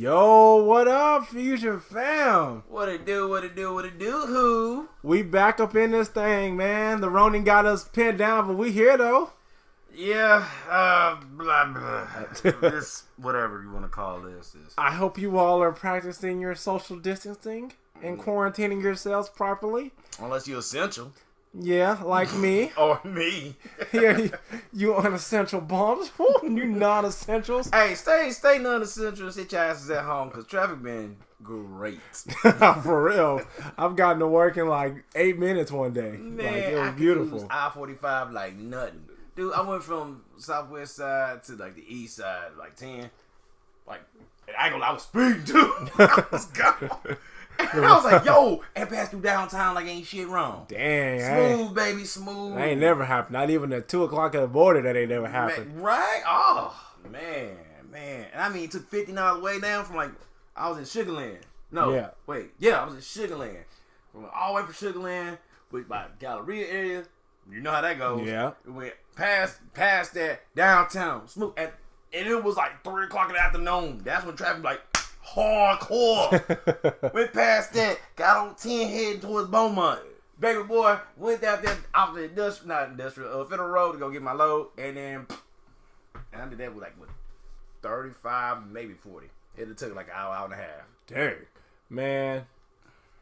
Yo, what up, Fusion fam? What it do, who? We back up in this thing, man. The Ronin got us pinned down, but we here, though. Yeah, blah, blah. This, whatever you want to call this. I hope you all are practicing your social distancing and quarantining yourselves properly. Unless you're essential. Yeah, like me. Or me. Yeah, you unessential bums. You non-essentials. Hey, stay non-essential. Sit your asses at home, because traffic been great. For real. I've gotten to work in like 8 minutes one day. Man, like, it was I beautiful. I-45 like nothing. Dude, I went from southwest side to like the east side, like 10. Like, I ain't gonna lie, I was speeding too. I was gone. And I was like, yo, and passed through downtown like ain't shit wrong. Dang. Smooth, baby, smooth. That ain't never happened. Not even at 2 o'clock at the border, that ain't never happened. Man, right? Oh, man. And I mean, it took 50 all the way down from like, I was in Sugar Land. No, yeah. Wait. Yeah, I was in Sugar Land. We went all the way from Sugar Land, with by Galleria area. You know how that goes. Yeah. We went past that downtown. Smooth. And it was like 3 o'clock in the afternoon. That's when traffic like hardcore. Went past that, got on 10 heading towards Beaumont. Baby boy went out there off the Federal Road to go get my load, and then I did that with like 35, maybe 40. It took like an hour and a half. Dang, man,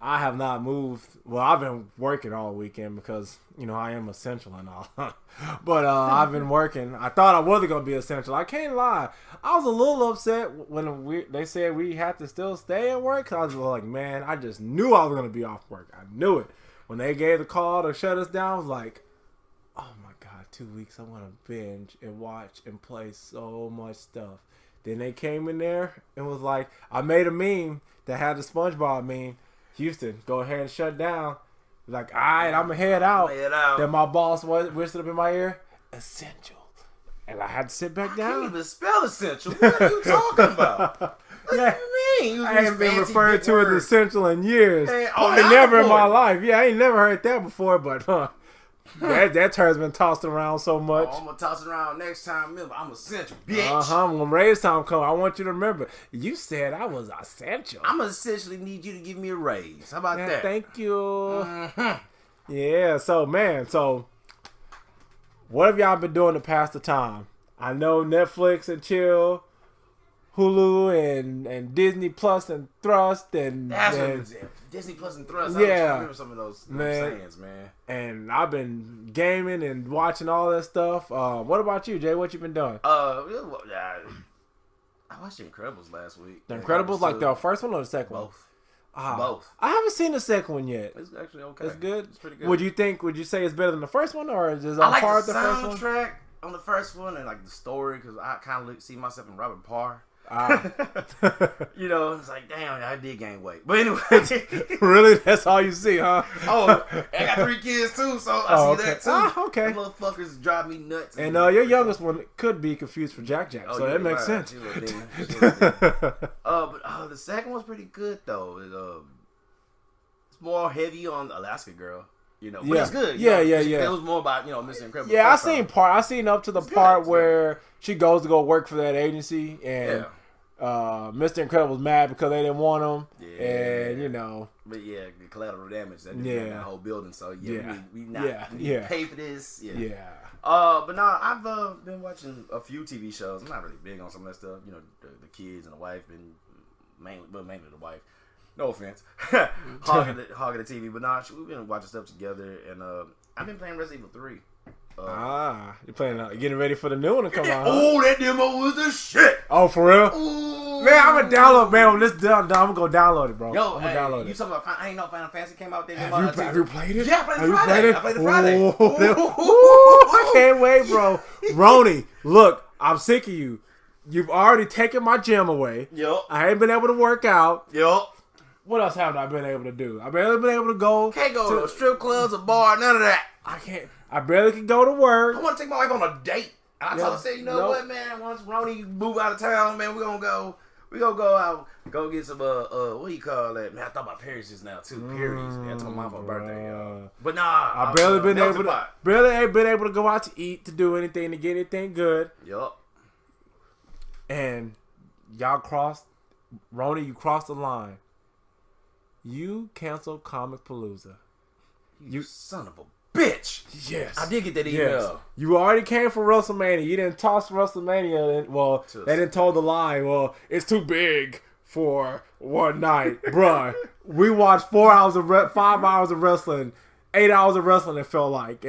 I have not moved. Well, I've been working all weekend because I am essential and all. But I've been working. I thought I wasn't gonna be essential. I can't lie. I was a little upset when they said we had to still stay at work. Cause I was like, man, I just knew I was gonna be off work. I knew it when they gave the call to shut us down. I was like, oh my god, 2 weeks. I'm gonna binge and watch and play so much stuff. Then they came in there and was like, I made a meme that had the SpongeBob meme. Houston, go ahead and shut down. Like, all right, I'm going to head out. Then my boss whispered up in my ear, essential. And I had to sit back down. I can't even spell essential. What are you talking about? What do you mean? I ain't been referred to as essential in years. Hey, never in my life. Yeah, I ain't never heard that before, but that term's been tossed around so much. I'm going to toss it around next time. Remember, I'm essential, bitch. When raise time come, I want you to remember, you said I was essential. I'm going to essentially need you to give me a raise. How about that? Thank you. Mm-hmm. Yeah, so, what have y'all been doing to pass the time? I know Netflix and chill, Hulu and Disney Plus and Thrust and Disney Plus and Thrust. Yeah, I remember some of those sayings, man. And I've been gaming and watching all that stuff. What about you, Jay? What you been doing? I watched The Incredibles last week. The Incredibles, like the first one or the second one? Both. I haven't seen the second one yet. It's actually okay. It's good. It's pretty good. Would you say it's better than the first one, or is it I like par the first one? soundtrack on the first one and like the story, because I kind of see myself in Robert Parr. It's like, damn, I did gain weight. But anyway. Really? That's all you see, huh? Oh, I got 3 kids too, so I see that too. Okay. The motherfuckers drive me nuts. And your youngest one could be confused for Jack, so that makes sense. But the second one's pretty good though. It's more heavy on Alaska Girl. But it's good. Yeah. It was more about Mr. Incredible. Yeah, I seen up to the part where she goes to go work for that agency, and Mr. Incredible's mad because they didn't want him. Yeah. And But yeah, the collateral damage that did in that whole building. So we pay for this. Yeah. But no, I've been watching a few TV shows. I'm not really big on some of that stuff. The kids and the wife, and mainly the wife. No offense, hogging the TV. But nah, we've been watching stuff together, and I've been playing Resident Evil 3. You're playing, getting ready for the new one to come out. Oh, that demo was the shit. Oh, for real? Ooh. Man, I'm gonna download. Man, when this done, I'm gonna go download it, bro. Yo, I'm gonna download you talking about? I ain't know Final Fantasy came out. Have you played it? Yeah, I played it Friday. Ooh, I can't wait, bro. Roni, look, I'm sick of you. You've already taken my gym away. Yup. I ain't been able to work out. Yup. What else haven't I been able to do? I've barely been able to go. Can't go to strip clubs, a bar, none of that. I can't. I barely can go to work. I want to take my wife on a date. And I told her, what, man? Once Roni move out of town, man, we gonna go out, go get some what do you call that? Man, I thought about Paris just now too. Paris. Man, I took my mom for her birthday, y'all. But nah, I barely been able to go out to eat, to do anything, to get anything good. Yup. And y'all crossed Roni, you crossed the line. You canceled Comic Palooza. You son of a bitch. Yes. I did get that email. Yes. You already came for WrestleMania. You didn't toss WrestleMania. Well, they didn't told the line. Well, it's too big for one night. Bruh, we watched 5 hours of wrestling, 8 hours of wrestling, it felt like.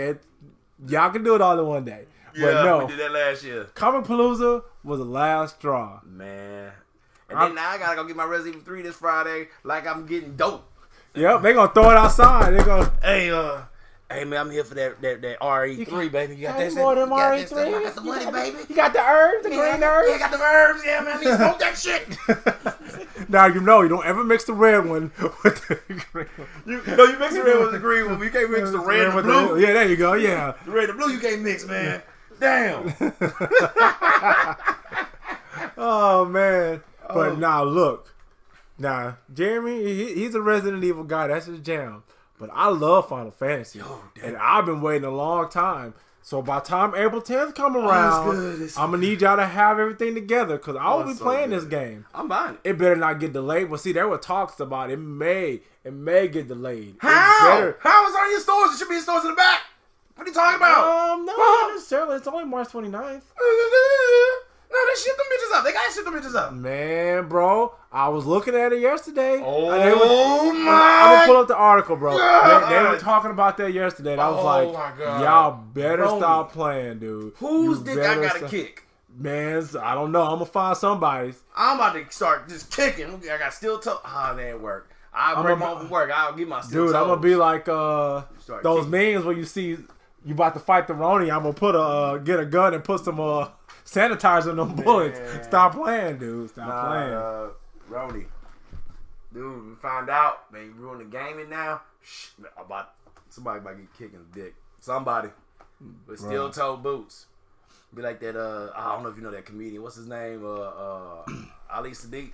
Y'all can do it all in one day. Yeah, but no, we did that last year. Comic Palooza was the last straw. Man. And then now I gotta go get my Resident Evil 3 this Friday like I'm getting dope. Yep, they gonna throw it outside. They gonna hey man, I'm here for that RE3, baby. You got that more than RE3? I got the money, baby. You got the herbs, the green herbs? Yeah, I got the herbs. Yeah, man, I need to smoke that shit. Now you know you don't ever mix the red one with the green one. You mix the red with the green one. You can't mix the red and the blue. Yeah, there you go, yeah. The red and the blue you can't mix, man. Damn. Oh, man. But now, look. Now, Jeremy, he's a Resident Evil guy. That's his jam. But I love Final Fantasy. And I've been waiting a long time. So by the time April 10th come around, I'm going to need y'all to have everything together because I will be playing this game. I'm buying it. It better not get delayed. But see, there were talks about it may get delayed. How? How is it on your stores? It should be in stores in the back. What are you talking about? No, not necessarily. It's only March 29th. No, they shipped them bitches up. They got to ship them bitches up. Man, bro, I was looking at it yesterday. Oh, I'm going to pull up the article, bro. They were talking about that yesterday. And I was like, y'all better stop playing, dude. Whose dick I got to kick? Man, I don't know. I'm going to find somebody's. I'm about to start just kicking. I got steel toe. Ah, that ain't work. I'll break home from work. I'll get my steel toes. Dude, I'm going to be like those memes where you see you about to fight the Roni. I'm going to get a gun and put some sanitizer in them bullets. Stop playing, dude. Stop playing. Roni. Dude, we found out, man, you ruined the gaming now. Somebody about to get kicking the dick. Somebody. With steel toe boots. Be like that, I don't know if you know that comedian. What's his name? Ali Sadiq.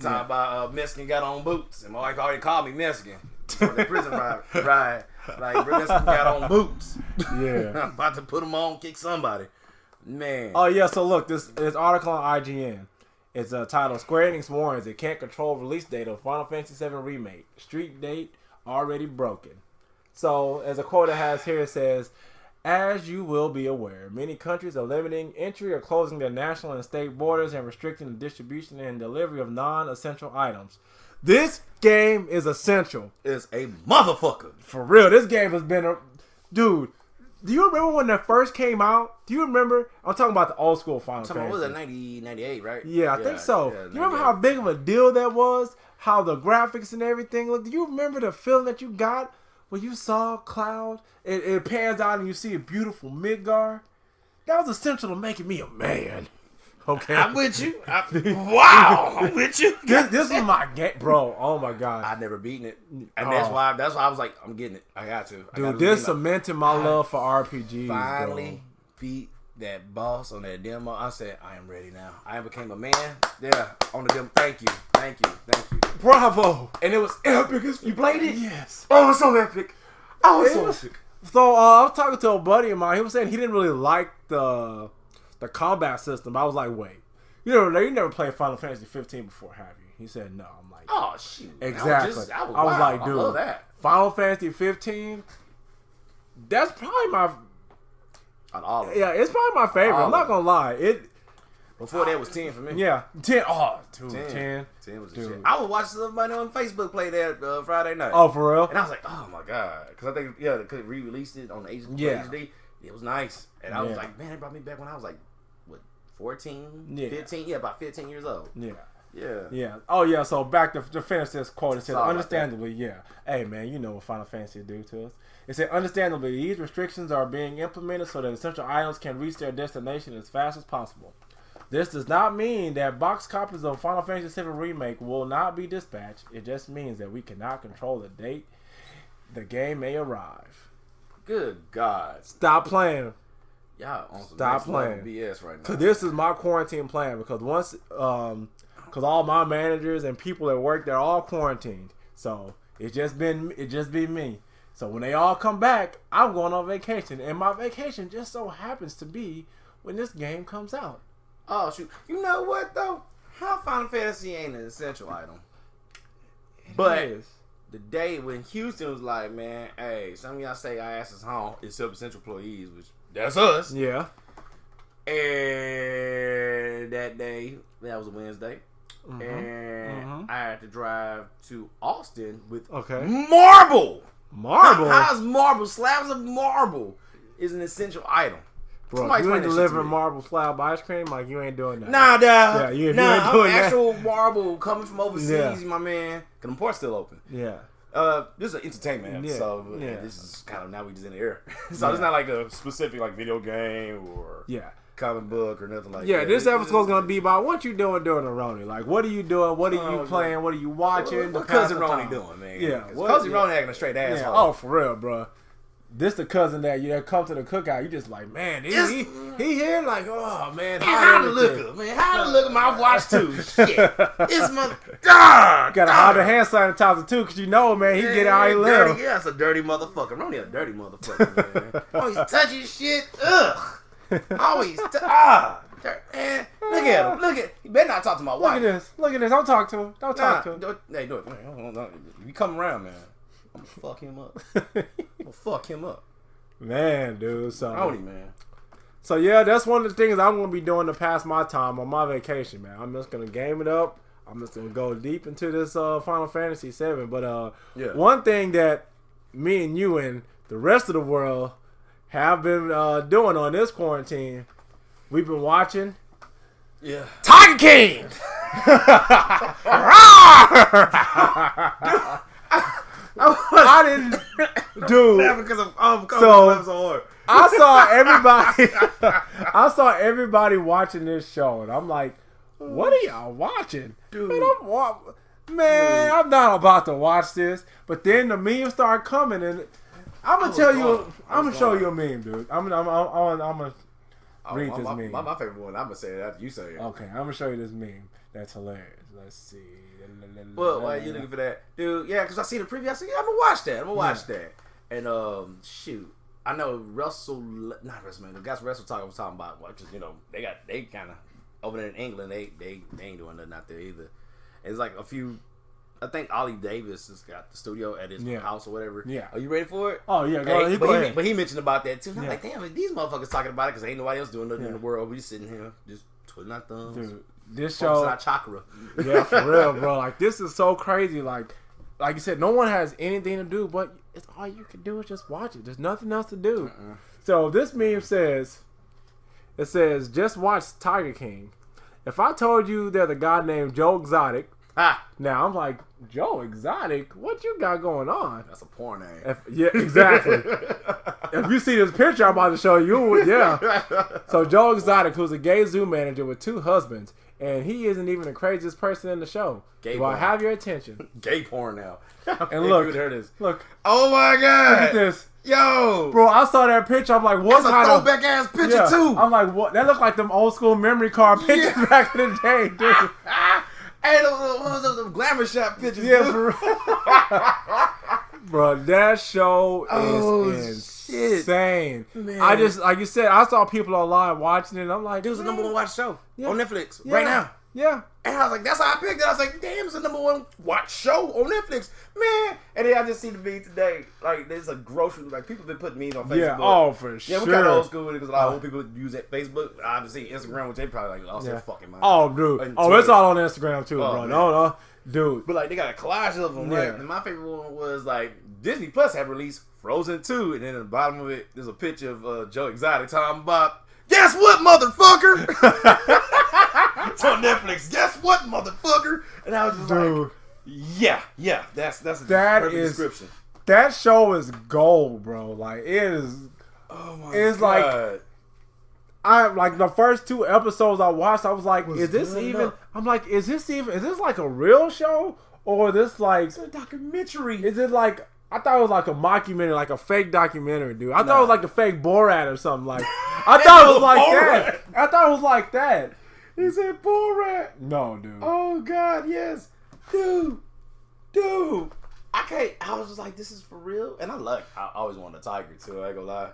Talking about Mexican got on boots. And my wife already called me Mexican. For the prison ride. Like, Mexican got on boots. Yeah. I'm about to put them on, kick somebody. Man. Oh, yeah, so look, this article on IGN. It's titled Square Enix warns it can't control release date of Final Fantasy VII Remake. Street date already broken. So, as a quote it has here, it says, as you will be aware, many countries are limiting entry or closing their national and state borders and restricting the distribution and delivery of non-essential items. This game is essential. It's a motherfucker. For real, this game has been Dude, do you remember when that first came out? Do you remember? I'm talking about the old school Final Fantasy. What was that, 98, right? Yeah, I think so. Yeah, you remember how big of a deal that was? How the graphics and everything looked? Do you remember the feeling that you got when you saw Cloud? It pans out and you see a beautiful Midgar. That was essential to making me a man. Okay, I'm with you. Wow, I'm with you. This is my game, bro. Oh my god, I've never beaten it, and that's why I was like, I'm getting it. I got to. Dude, this cemented my love for RPGs. Finally beat that boss on that demo. I said, I am ready now. I became a man. Yeah, on the demo. Thank you. Bravo. And it was epic. You played it? Yes. Oh, it was so epic. Epic. So I was talking to a buddy of mine. He was saying he didn't really like the combat system. I was like, wait, you never played Final Fantasy 15 before, have you? He said, no. I'm like, oh, shoot. Exactly. I was like, dude, I love that. Final Fantasy 15, that's probably my... Yeah, it's probably my favorite. I'm not going to lie. Before that was 10 for me. Yeah. 10. Oh, dude, 10 was the shit. I was watching somebody on Facebook play that Friday night. Oh, for real? And I was like, oh my God. Because I think, they could re-released it on HD. It was nice. And I was like, man, it brought me back when I was like, 14, 15? Yeah, about 15 years old. Yeah. Oh, yeah. So back to finish this quote. It said, understandably, hey, man, you know what Final Fantasy do to us. It said, understandably, these restrictions are being implemented so that essential items can reach their destination as fast as possible. This does not mean that box copies of Final Fantasy VII Remake will not be dispatched. It just means that we cannot control the date the game may arrive. Good God. Stop playing. Y'all on some Stop playing BS right now. Cause this is my quarantine plan. Because once, cause all my managers and people at work, they're all quarantined. So it just be me. So when they all come back, I'm going on vacation, and my vacation just so happens to be when this game comes out. Oh shoot! You know what though? how Final Fantasy ain't an essential item. It is. The day when Houston was like, man, hey, some of y'all say our ass is home, except essential employees, which that's us. Yeah. And that day, that was a Wednesday, and I had to drive to Austin with marble. Marble? How's marble? Slabs of marble is an essential item. Bro, if you ain't delivering marble slab ice cream, like, you ain't doing that. Nah, dog. Yeah, you ain't doing that. Actual marble coming from overseas, my man. Cause the port's still open. Yeah. This is an entertainment episode. Yeah. This is kind of, now we just in the air. So it's not like a specific like video game or comic book or nothing like that. Yeah, this episode's gonna be about what you doing during the Roni. Like, what are you doing? What are you playing? What are you watching? What cousin Roni doing, man? Yeah. Cousin Roni acting a straight asshole. Oh, for real, bro. This the cousin that you come to the cookout. You just like, man, he here like, oh man, how to look up, man, how to look at my watch too. Shit, this mother, God, gotta hide the hand sanitizer too, cause you know, man, he get out he live. Yeah, that's a dirty motherfucker. Roni a dirty motherfucker, man. Always touching shit. Ugh. Always. Man, look at him. Look at. He better not talk to my wife. Look at this. Don't talk to him. Don't talk to him. Hey, do it. You come around, man. I'm gonna fuck him up. I'm gonna fuck him up. Man, dude. Roni, man. So, yeah, that's one of the things I'm going to be doing to pass my time on my vacation, man. I'm just going to game it up. I'm just going to go deep into this Final Fantasy 7. But one thing that me and you and the rest of the world have been doing on this quarantine, we've been watching Tiger King! I didn't, dude. Because of I saw everybody watching this show, and I'm like, "What are y'all watching, dude?" Man, I'm not about to watch this. But then the memes start coming, and I'm gonna show you a meme, dude. I'm gonna read this meme. My favorite one. I'm gonna say it after you say it. Okay, I'm gonna show you this meme. That's hilarious. Let's see. Well, why are you looking for that, dude? Yeah, because I see the preview. I said, I'm gonna watch that. And shoot, I know not WrestleMania. The guys Wrestle Talk was talking about, because they kind of over there in England. They ain't doing nothing out there either. It's like a few. I think Ollie Davis has got the studio at his house or whatever. Yeah. Are you ready for it? Oh yeah, go ahead. But he mentioned about that too. And I'm like, damn, these motherfuckers talking about it because ain't nobody else doing nothing in the world. We just sitting here, just twiddling our thumbs. Dude, this show, our chakra. Yeah, for real, bro. Like, this is so crazy. Like you said, no one has anything to do, but it's all you can do is just watch it. There's nothing else to do. So this meme says, just watch Tiger King. If I told you there's a guy named Joe Exotic, now I'm like, Joe Exotic, what you got going on? That's a porn name. Yeah, exactly. If you see this picture I'm about to show you, So Joe Exotic, who's a gay zoo manager with 2 husbands, and he isn't even the craziest person in the show. Do I have your attention? Gay porn now. And look, look. Oh my God. Look at this. Yo. Bro, I saw that picture. I'm like, what kind of throwback ass picture too? I'm like, what? That looked like them old school memory card pictures back in the day, dude. Hey, those glamour shot pictures. Yeah, for real. Bro, that show is insane. Man. I just, like you said, I saw people online watching it, and I'm like, it was the number 1 watch show on Netflix right now. Yeah. And I was like, that's how I picked it. I was like, damn, it's the number 1 watch show on Netflix. Man. And then I just see the meme today. Like, there's a grocery. Like, people been putting memes on Facebook. Yeah, oh, for sure. Yeah, we kind of old school because a lot of old people use Facebook. I just see Instagram, which they probably like, their fucking mind. Oh, dude. It's all on Instagram, too, bro. Man. No, dude. But, like, they got a collage of them, right? And my favorite one was, like, Disney Plus had released Frozen 2. And then at the bottom of it, there's a picture of Joe Exotic talking about, guess what, motherfucker? It's on Netflix. Guess what, motherfucker? And I was just like, yeah, that's a perfect description. That show is gold, bro. Like, it is. Oh my God. like, I like the first 2 episodes I watched. I was like, is this even? I'm like, is this like a real show, or this like it's a documentary? Is it like? I thought it was like a mockumentary, like a fake documentary, dude. I thought it was like a fake Borat or something. Like, I thought it was like that. I thought it was like that. He said Borat. No, dude. Oh God, yes, dude. I can't. I was just like, this is for real. And I always wanted a tiger too. I ain't gonna lie.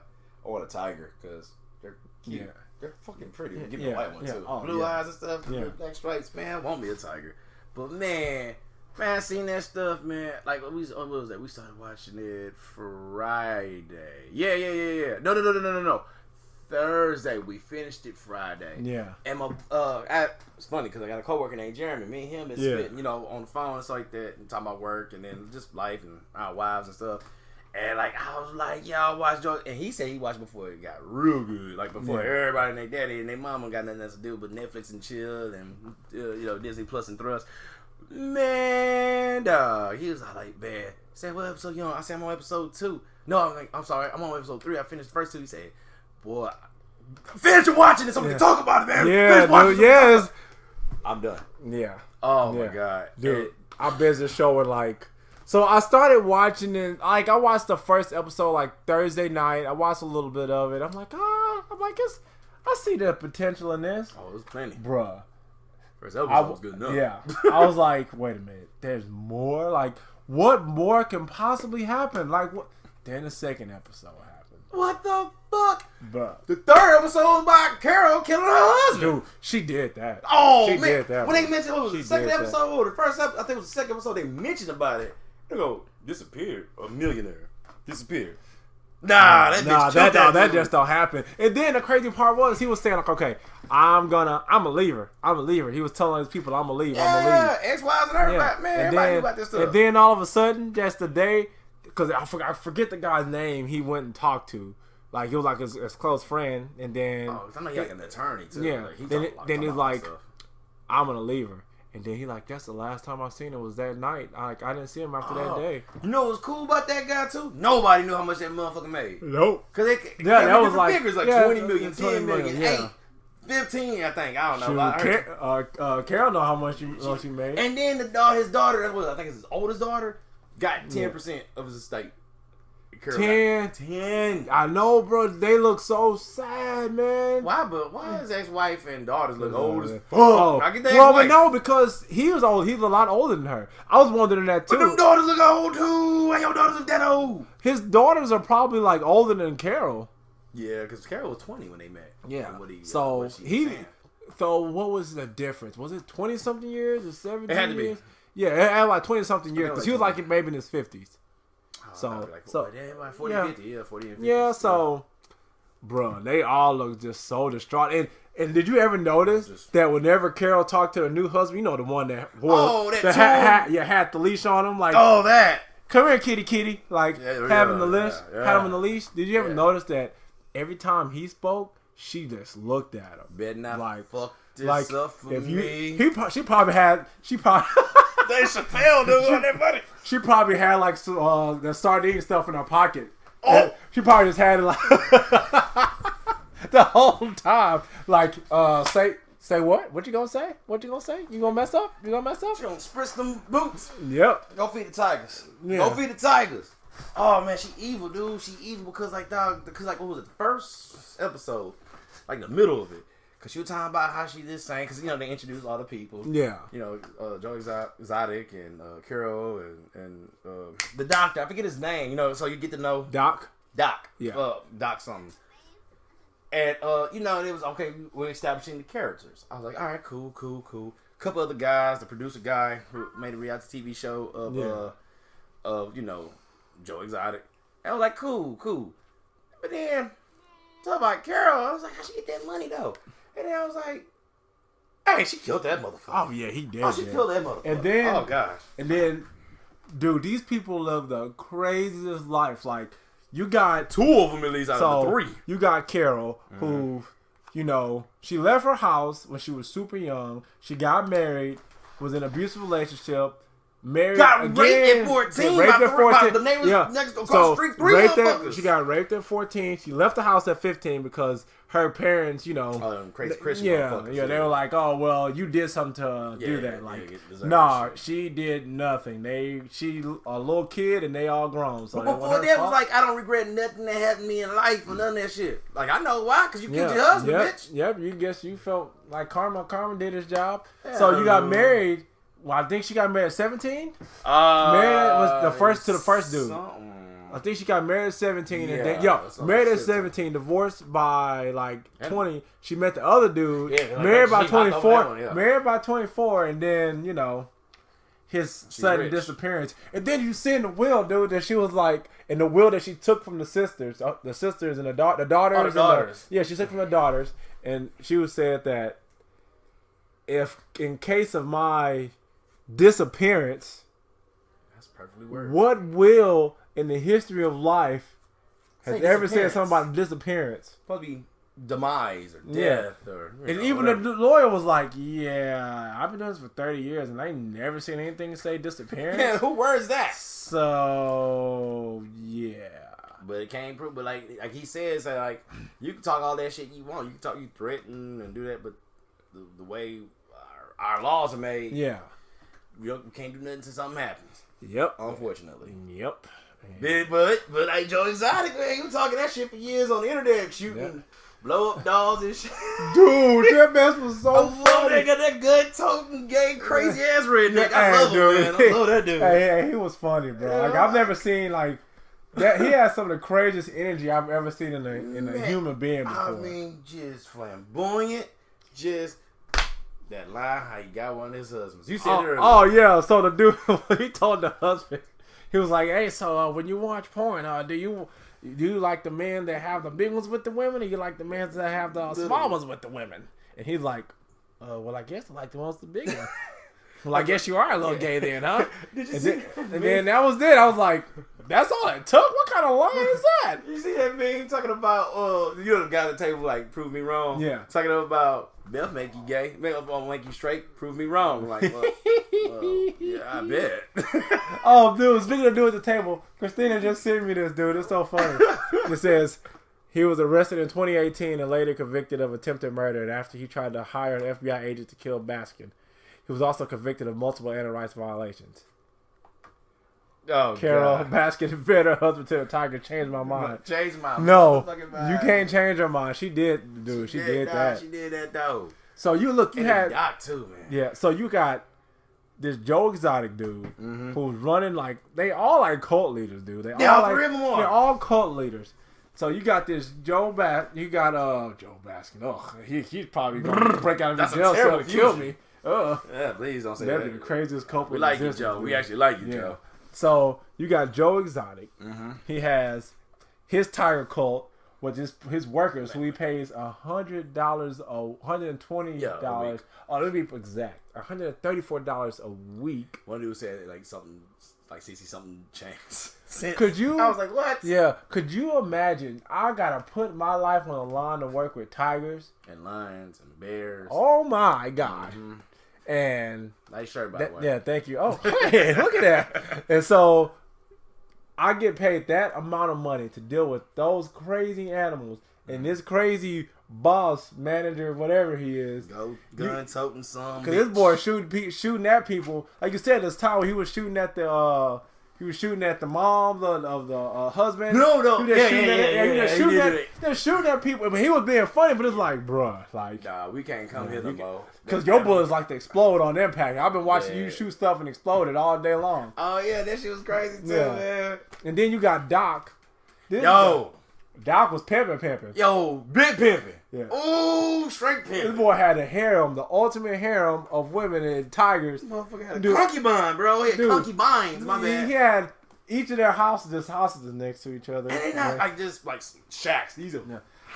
I want a tiger because they're cute. Yeah. they're fucking pretty. Give me a white one too. Oh, blue eyes and stuff. Black stripes, man. Want me a tiger. But man, I seen that stuff, man. Like what was that? We started watching it Friday. Yeah. No. Thursday. We finished it Friday. Yeah. And my it's funny because I got a coworker named Jeremy. Me and him been spitting, on the phone and stuff like that, and talking about work and then just life and our wives and stuff. And like I was like, y'all watch Joe, and he said he watched before it got real good, like before everybody and their daddy and their mama got nothing else to do but Netflix and chill and Disney Plus and Thrust. Man, dog, he was like, man. He said, what episode you on? I said, I'm on episode 2. No, I'm sorry, I'm on episode 3. I finished the first 2. He said, boy, finish watching this so we can talk about it, man. Yeah, dude, yes. I'm done. Yeah. Oh my god, dude, I'm busy showing like. So I started watching it. Like I watched the first episode like Thursday night. I watched a little bit of it. I'm like, I see the potential in this. Oh, there's plenty, bruh. First episode was good enough. Yeah, I was like, wait a minute. There's more. Like, what more can possibly happen? Like, what? Then the second episode happened. What the fuck? Bruh. The third episode was about Carole killing her husband. Dude, she did that. Oh, she man. Did that, when they mentioned it was the second episode or the first episode, I think it was the second episode, they mentioned about it. They go, disappeared. A millionaire. Disappeared. Nah, that just don't happen. And then the crazy part was he was saying like, okay, I'm a leaver. He was telling his people, I'm a leave. Yeah, ex-wives and everybody, man. Everybody knew about this stuff. And then all of a sudden, just the day, because I forget the guy's name he went and talked to. Like, he was like his close friend. And then... Oh, I know he like an attorney, too. Yeah. Like, then he's like, I'm going to leave her. And then he like, that's the last time I seen him was that night. I didn't see him after that day. You know what was cool about that guy too? Nobody knew how much that motherfucker made. Nope. Cause that was like figures, like 20 million, 10 million, 8, 15. I think I don't know. Carole know how much she made. And then his daughter, I think it's his oldest daughter, got 10% of his estate. 10. I know, bro. They look so sad, man. Why his ex-wife and daughters look old as fuck? Oh, but no, because he was old. He's a lot older than her. I was wondering that too. But them daughters look old too. Why your daughters look that old? His daughters are probably like older than Carole. Yeah, because Carole was 20 when they met. Yeah. So what was the difference? Was it 20-something years or 17 It had to years? be. Yeah, it had like 20-something years because he was like maybe in his 50s. Like 40 and 50. Yeah, 40 and 50. Yeah, so, bro, they all look just so distraught. And did you ever notice that whenever Carole talked to her new husband, you know, the one that wore had the leash on him, like, that. Come here, kitty, like having the leash, had him on the leash. Did you ever notice that every time he spoke, she just looked at him, better not like fuck this like, up for if me. She probably Dave Chappelle dude on that money. She probably had like the sardine stuff in her pocket. Oh, she probably just had it like the whole time. Like, say what? What you gonna say? What you gonna say? You gonna mess up? You gonna spritz them boots. Yep. Go feed the tigers. Yeah. Go feed the tigers. Oh man, she evil, dude. She evil because like what was it? The first episode, like the middle of it. Cause she was talking about how she this thing, cause they introduced all the people. Yeah. Joe Exotic and Carole and the doctor. I forget his name. So you get to know Doc. Yeah. Doc something. And it was okay. We're establishing the characters. I was like, all right, cool. Couple other guys, the producer guy who made a reality TV show of Joe Exotic. And I was like, cool. But then talk about Carole. I was like, how she get that money though? And then I was like, hey, she killed that motherfucker. Oh, yeah, he did. Oh, she killed that motherfucker. And then, oh, gosh. And then, dude, these people live the craziest life. Like, you got... 2 of them at least out of the 3. You got Carole, who, she left her house when she was super young. She got married, was in an abusive relationship. Married got raped at 14. Raped at 14. The neighbors next across the street, 3 motherfuckers. She got raped at 14. She left the house at 15 because her parents, crazy Christian they were like, oh, well, you did something to do that. Like, she did nothing. She a little kid and they all grown. So before that was like, I don't regret nothing that happened to me in life or none of that shit. Like, I know why, because you killed your husband, bitch. Yep, you felt like karma. Karma did his job. So you got married. Well, I think she got married at 17. Married was the first dude. I think she got married at 17 and then married at 17, divorced by like 20. She met the other dude, married by 24, married by 24, and then his sudden disappearance. And then you see in the will, dude, that she was like in the will that she took from the sisters and the daughters. She took from the daughters, and she said that if in case of my disappearance, that's perfectly worded. What will in the history of life has ever said something about disappearance? Supposed to be demise or death or and even the lawyer was like, I've been doing this for 30 years and I ain't never seen anything say disappearance. Yeah, who words that? So but it can't prove. But like he says, like you can talk all that shit you want. You can you threaten and do that, but the way our laws are made, we can't do nothing until something happens. Yep, unfortunately. Yep. But like Joe Exotic, man, he was talking that shit for years on the internet, shooting blow up dolls and shit. Dude, that mess was so funny. That got that good toting gay crazy ass redneck. I love him, man. I love that dude. Hey, he was funny, bro. Like I've never seen like that. He has some of the craziest energy I've ever seen in a human being before. I mean, just flamboyant, just. That lie, how you got one of his husbands. You said it earlier. Oh, yeah. So the dude, he told the husband, he was like, hey, so when you watch porn, do you like the men that have the big ones with the women, or you like the men that have the small ones with the women? And he's like, well, I guess I like the ones with the big ones. Well, I guess you are a little gay then, huh? Did you see that? And then that was it. I was like, that's all it took? What kind of lie is that? You see that meme talking about, the guy at the table, like, prove me wrong? Yeah. Talking about, Beth make you gay. Make you straight. Prove me wrong. Like, well, yeah, I bet. Oh, dude, speaking of dude at the table, Christina just sent me this, dude. It's so funny. It says, he was arrested in 2018 and later convicted of attempted murder and after he tried to hire an FBI agent to kill Baskin. He was also convicted of multiple anti-rights violations. Oh, Carole Baskin fed her husband to a tiger. Changed my mind. Changed my mind. No, you can't change her mind. She did, dude. She did that. She did that though. So you had Doc too, man. Yeah. So you got this Joe Exotic dude who's running like they all like cult leaders, dude. They're all cult leaders. So you got this Joe Baskin. Oh, he's probably gonna break out of his jail cell to kill me. Yeah, please don't say that. That'd be the craziest culprit. We like you, Joe. We actually like you, Joe. So you got Joe Exotic. He has his tiger cult with his workers, who he pays $100, $120. Oh, let me be exact, $134 a week. One dude said like something like 60 something changed. Could you? I was like, what? Yeah. Could you imagine? I gotta put my life on the line to work with tigers and lions and bears. Oh my God. And nice shirt, by the way. Yeah, thank you. Oh, hey, look at that. And so I get paid that amount of money to deal with those crazy animals and this crazy boss, manager, whatever he is. Gun toting some. Because this boy shooting at people. Like you said, this time he was shooting at the mom of the husband. No. Just shooting at people. I mean, he was being funny, but it's like, bruh, like, nah, we can't come here no more. Because your bullets like to explode on impact. I've been watching you shoot stuff and explode it all day long. Oh yeah, that shit was crazy too, man. And then you got Doc. Doc was pimping. Yo, big pimping. Yeah. Ooh, straight pimping. This boy had a harem, the ultimate harem of women and tigers. Motherfucker had a concubine, bro. He had concubines, my bad. He had each of their houses next to each other. And they not like just like shacks. These are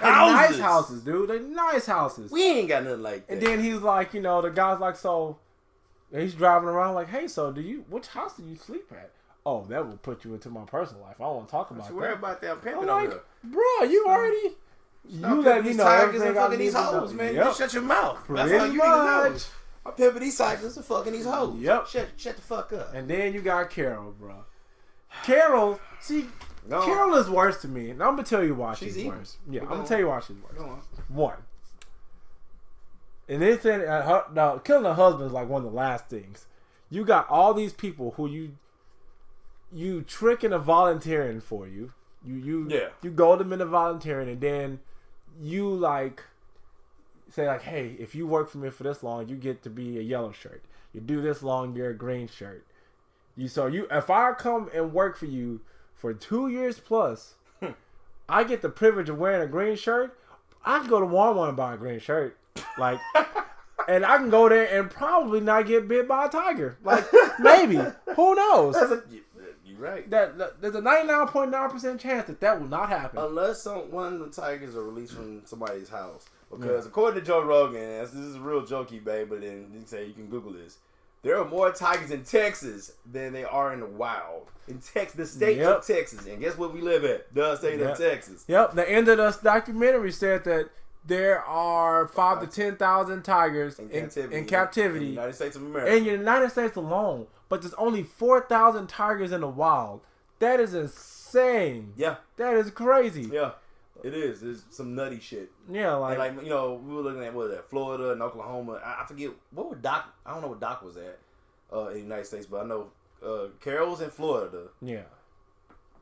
nice houses, dude. They nice houses. We ain't got nothing like that. And then he's like, the guy's like, so he's driving around like, hey, so which house do you sleep at? Oh, that will put you into my personal life. I don't want to talk about that. Worry about that pimping. I'm like, bro, you already. You let me know tigers and fucking these hoes, man. Yep. Just shut your mouth. That's all you need to know. I'm pimping these tigers and fucking these hoes. Yep. Shut the fuck up. And then you got Carole, bro. Carole, Carole is worse to me. And I'm gonna tell you why she's worse. Yeah, I'm gonna tell you why she's worse. Go on. One. And then killing a husband is like one of the last things. You got all these people who you trick into volunteering for you. You gold them into volunteering, and then you like say like, hey, if you work for me for this long, you get to be a yellow shirt. You do this long, you're a green shirt. If I come and work for you for 2 years plus, I get the privilege of wearing a green shirt. I can go to Walmart and buy a green shirt. Like, and I can go there and probably not get bit by a tiger. Like, maybe. Who knows? You're right. There's a 99.9% chance that will not happen. Unless one of the tigers are released from somebody's house. Because according to Joe Rogan, this is a real jokey, babe, but then you say you can Google this. There are more tigers in Texas than they are in the wild. In Texas, the state of Texas. And guess what we live at? The state of Texas. Yep. The end of this documentary said that there are 5,000 to 10,000 tigers in captivity in the United States of America. In the United States alone. But there's only 4,000 tigers in the wild. That is insane. Yeah. That is crazy. Yeah. It is. It's some nutty shit. Yeah, like we were looking at Florida and Oklahoma. I forget Doc. I don't know what Doc was at in the United States, but I know Carole was in Florida. Yeah.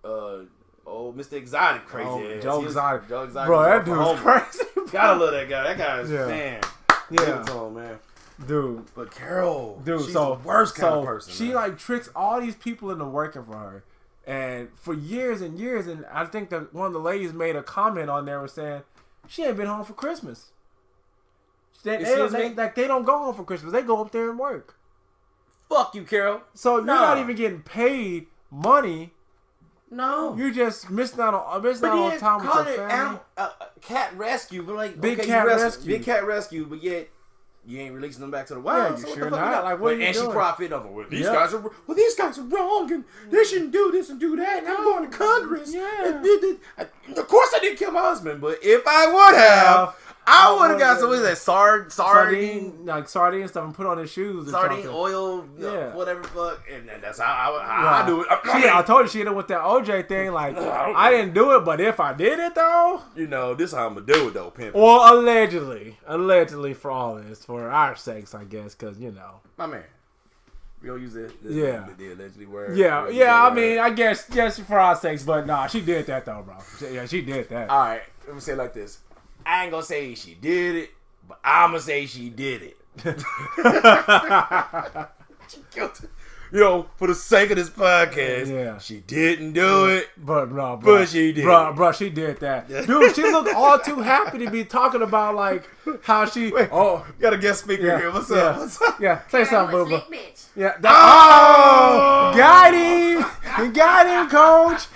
Mr. Exotic, crazy ass. Joe Exotic. Bro, that dude's crazy. Gotta love that guy. That guy is man. Yeah, man. Dude, but Carole, she's the worst kind of person. She like tricks all these people into working for her. And for years and years, and I think that one of the ladies made a comment on there was saying she ain't been home for Christmas. They don't go home for Christmas. They go up there and work. Fuck you, Carole. So you're not even getting paid money. No, you're just missing out on time with your family. Cat rescue, but like big cat rescue, but yet. You ain't releasing them back to the wild. Yeah, you sure not. Like, what are you doing? And she profit over. These guys are wrong, and they shouldn't do this and do that. And I'm going to Congress. Yeah. Of course, I didn't kill my husband, but if I would have, I would have got some of that sardine, like sardine stuff, and put on his shoes. Sardine oil, whatever fuck, and that's how I do it. I told you she did with that OJ thing. Like I didn't do it, but if I did it though, this how I'm gonna do it though, pimp. Well, allegedly for all this, for our sakes, I guess, because my man. We don't use the allegedly word. Yeah. I mean, I guess for our sakes, but nah, she did that though, bro. She did that. All right, let me say it like this. I ain't gonna say she did it, but I'm gonna say she did it. She guilty. For the sake of this podcast, she didn't do it. But she did. Bro, she did that. Dude, she looked all too happy to be talking about like how she. Got a guest speaker here. What's up? What's up? Yeah, say something, boo. Yeah. Got him, coach.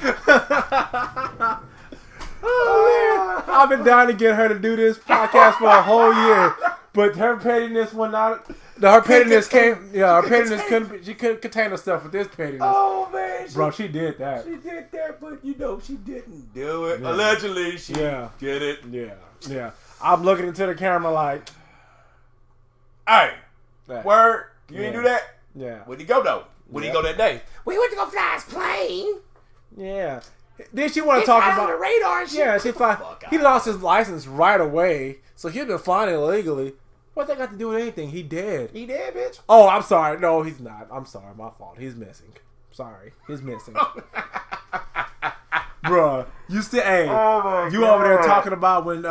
Oh, man. I've been down to get her to do this podcast for a whole year, but her pettiness went out. Her pettiness came. Yeah, her pettiness couldn't. She couldn't contain herself with this pettiness. Oh man, bro, she did that. She did that, but she didn't do it. Yeah. Allegedly, she did it. Yeah. I'm looking into the camera like, hey, word, you didn't do that. Yeah. Where'd he go though? Where'd he go that day? We went to go fly his plane. Yeah. Then she want to talk about the radar and shit. Yeah, she fly. He lost his license right away, so he'd been flying illegally. What that got to do with anything? He dead. He dead, bitch. Oh, I'm sorry. No, he's not. I'm sorry. My fault. He's missing. Sorry, he's missing. Bruh, you still you over there talking about when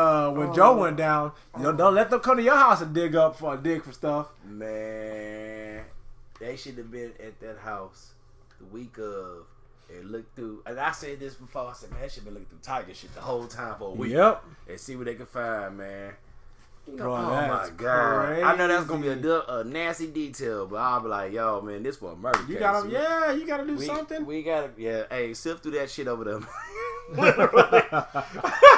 Joe went down. Don't let them come to your house and dig for stuff. Man, they should have been at that house the week of. And look through, and I said this before. I said, man, they should be looking through Tiger shit the whole time for a week. Yep. And see what they can find, man. Bro, oh my god! Crazy. I know that's gonna be a nasty detail, but I'll be like, yo, man, this for a murder case. You gotta do something. We gotta, hey, sift through that shit over there.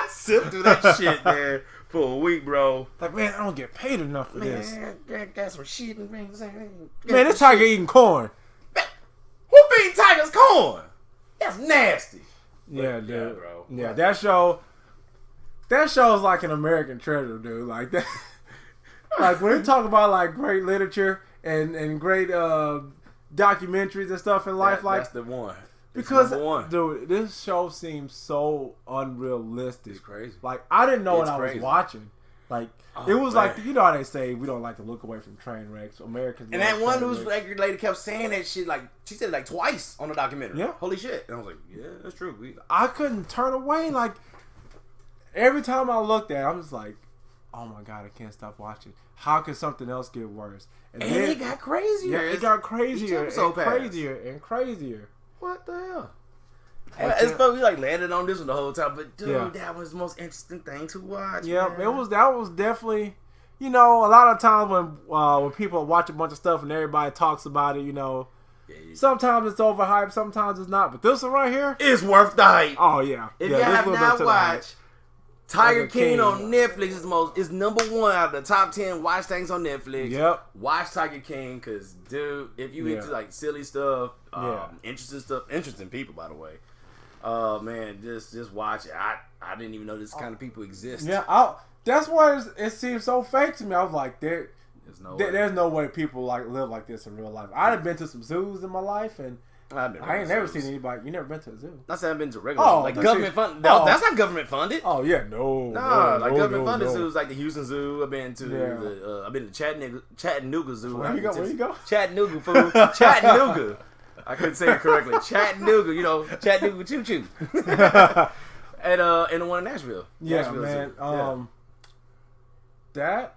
Sift through that shit, man, for a week, bro. Like, man, I don't get paid enough for this. Man, got some shit and things. Man, this tiger eating corn. Who feeding tigers corn? That's nasty. Yeah, dude. Yeah, bro. Yeah, that show is like an American treasure, dude. Like that. Like when they talk about like great literature and great documentaries and stuff in life, that's the one. Because dude, this show seems so unrealistic. It's crazy. Like I didn't know what I was watching. Like it was like how they say we don't like to look away from train wrecks. Americans. And that one who's like lady kept saying that shit like she said it like twice on the documentary. Yeah. Holy shit. And I was like, yeah, that's true. I couldn't turn away. Like every time I looked at it, I'm just like, oh my god, I can't stop watching. How could something else get worse? And then it got crazier. Yeah, it got crazier and crazier and crazier. What the hell? It's funny, we like landed on this one the whole time, but dude, that was the most interesting thing to watch. Yeah, man. that was definitely, a lot of times when people watch a bunch of stuff and everybody talks about it, sometimes it's overhyped, sometimes it's not. But this one right here, it's worth the hype. Oh yeah, if you have not watched Tiger King on Netflix, is number 1 out of the top 10 watch things on Netflix. Yep. Watch Tiger King, because dude, if you into like silly stuff, interesting people, by the way. Man, just watch it. I didn't even know this kind of people exist. Yeah, that's why it seems so fake to me. I was like, there's no way people like live like this in real life. I've been to some zoos in my life, and I ain't never seen anybody. You never been to a zoo? I said I've been to a regular zoo. Like government funded. That's not government funded. Oh yeah, government funded zoos like the Houston Zoo. I've been to I've been to Chattanooga Zoo. Where you go? Chattanooga, fool. Chattanooga. I couldn't say it correctly. Chattanooga, Chattanooga Choo Choo. And the one in Nashville. Yeah, Nashville man.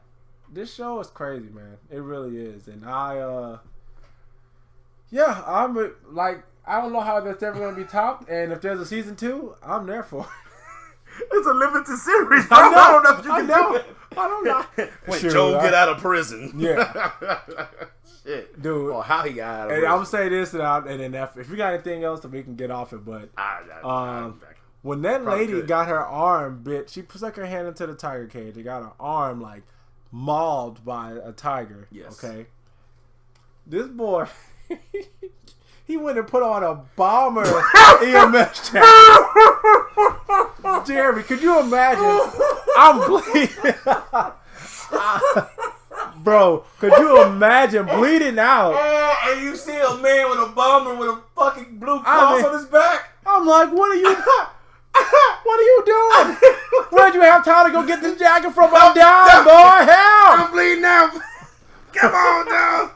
This show is crazy, man. It really is, and I'm like, I don't know how that's ever going to be topped, and if there's a season 2, I'm there for it. It's a limited series. I don't know if you can do it. I don't know. When Joe get out of prison. Yeah. Shit. Dude. Or how he got out of prison. And I'm going to say this, and then if you got anything else, then we can get off it, but when that lady got her arm bit, she stuck her hand into the tiger cage. They got her arm, like, mauled by a tiger. Yes. Okay? This boy... He went and put on a bomber EMS jacket. Jeremy, could you imagine? I'm bleeding. Bro, could you imagine bleeding out? And you see a man with a bomber with a fucking blue cross on his back? I'm like, what are you doing? Where'd you have time to go get this jacket from? I'm down, boy. Help! I'm bleeding out. Come on, dog.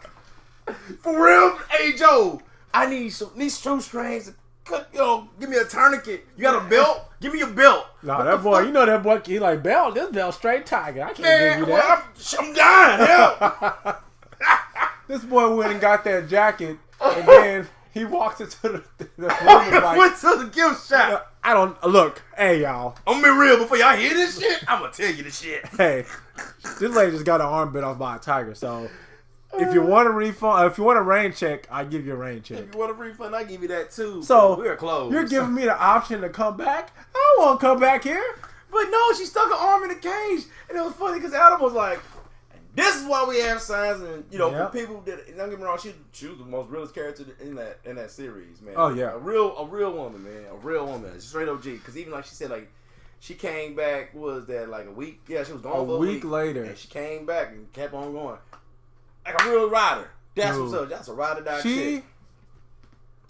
For real? Hey, Joe, I need these shoestrings. Give me a tourniquet. You got a belt? Give me a belt. Nah, that boy, he like, belt? This belt straight tiger. I can't give you that. I'm dying. Help. This boy went and got that jacket, and then he walks into the room like, went to the gift shop. Look, hey, y'all. I'm gonna be real before y'all hear this shit. I'm gonna tell you this shit. Hey, this lady just got her arm bit off by a tiger, so... If you want a refund, if you want a rain check, I give you a rain check. If you want a refund, I give you that too. So we're closed. You're giving me the option to come back. I don't want to come back here. But no, she stuck her arm in the cage, and it was funny because Adam was like, "This is why we have signs." And for people that don't get me wrong, she was the most realest character in that series, man. Oh yeah, a real woman, man, a real woman, straight OG. Because even like she said, like she came back. Was that like a week? Yeah, she was gone for a week later, and she came back and kept on going. Like a real rider. That's what's up. That's a ride or die chick.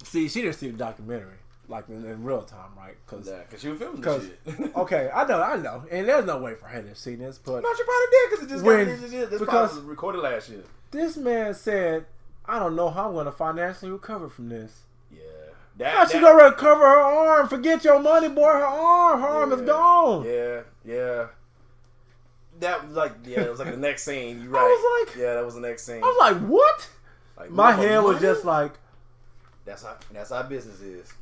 See, she didn't see the documentary like in real time, right? Because she was filming the shit. Okay, I know, and there's no way for her to have seen this, but no, she probably did because it just because it was recorded last year. This man said, "I don't know how I'm going to financially recover from this." Yeah, how she gonna recover her arm? Forget your money, boy. Her arm is gone. Yeah. That was like, it was like the next scene. You right? I was like, that was the next scene. I was like, what? Like, my head was just like, that's how business is.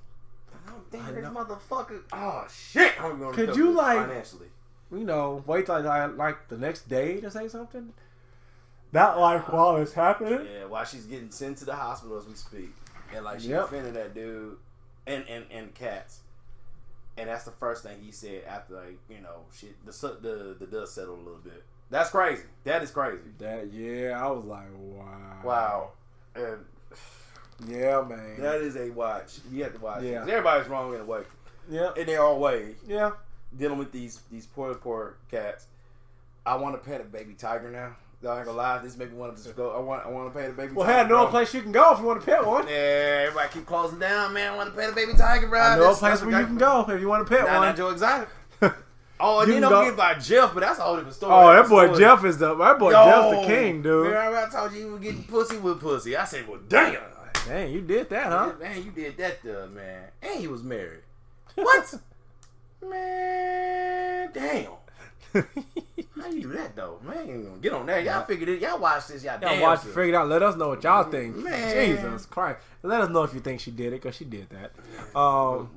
Oh, damn, this motherfucker. Oh shit! I'm gonna could you financially, wait till like the next day to say something? Not like while it's happening. Yeah, while she's getting sent to the hospital as we speak, and like she's defending that dude and cats. And that's the first thing he said after, like, shit, the dust settled a little bit. That's crazy. That is crazy. I was like, wow. Wow. And yeah, man. That is a watch. You have to watch it. Yeah. Everybody's wrong in a way. Yeah. In their own way. Yeah. Dealing with these poor cats. I want to pet a baby tiger now. I ain't gonna lie, this make me want to just go. I want to pet a baby tiger. Well, hey, I know a place you can go if you want to pet one. Yeah, everybody keep closing down, man. I want to pet a baby tiger, bro. I know a place where you can go if you want to pet one. Not Joe Exotic. Oh, and then don't get by Jeff, but that's a whole different story. Oh, that boy Jeff is Jeff's the king, dude. Remember I told you you were getting pussy with pussy. I said, well, damn. Dang, you did that, huh? Yeah, man, you did that, man. And he was married. What? Man, damn. How how you do that though? Man, ain't gonna get on that. Y'all figured it. Y'all watched this. Y'all watch it, figured out. Let us know what y'all think. Man. Jesus Christ. Let us know if you think she did it, because she did that.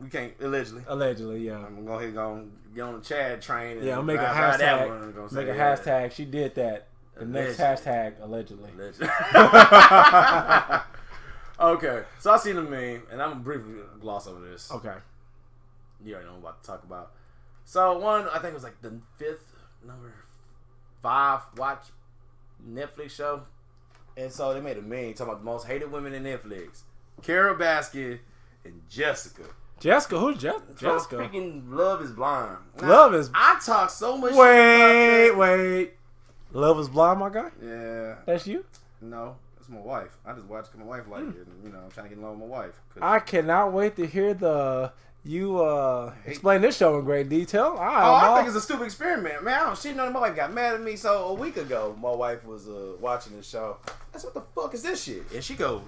We can't, allegedly. Allegedly, yeah. I'm going to go ahead and get on the Chad train. And make a hashtag. Make a hashtag. She did that. The next hashtag, allegedly. Okay, so I seen the meme, and I'm gonna briefly gloss over this. Okay. You already know what I'm about to talk about. So one, I think it was like the number 5 watch Netflix show, and so they made a meme talking about the most hated women in Netflix: Carole Baskin and Jessica. Jessica, who's Jessica? Freaking Love Is Blind. I talk so much. Wait. Love Is Blind, my guy. Yeah. That's you? No. It's my wife. I just watch because my wife likes it. And, I'm trying to get in love with my wife. I cannot wait to hear explain this show in great detail. I think it's a stupid experiment, man. She know my wife got mad at me. So a week ago, my wife was watching this show. I said, "What the fuck is this shit?" And she goes,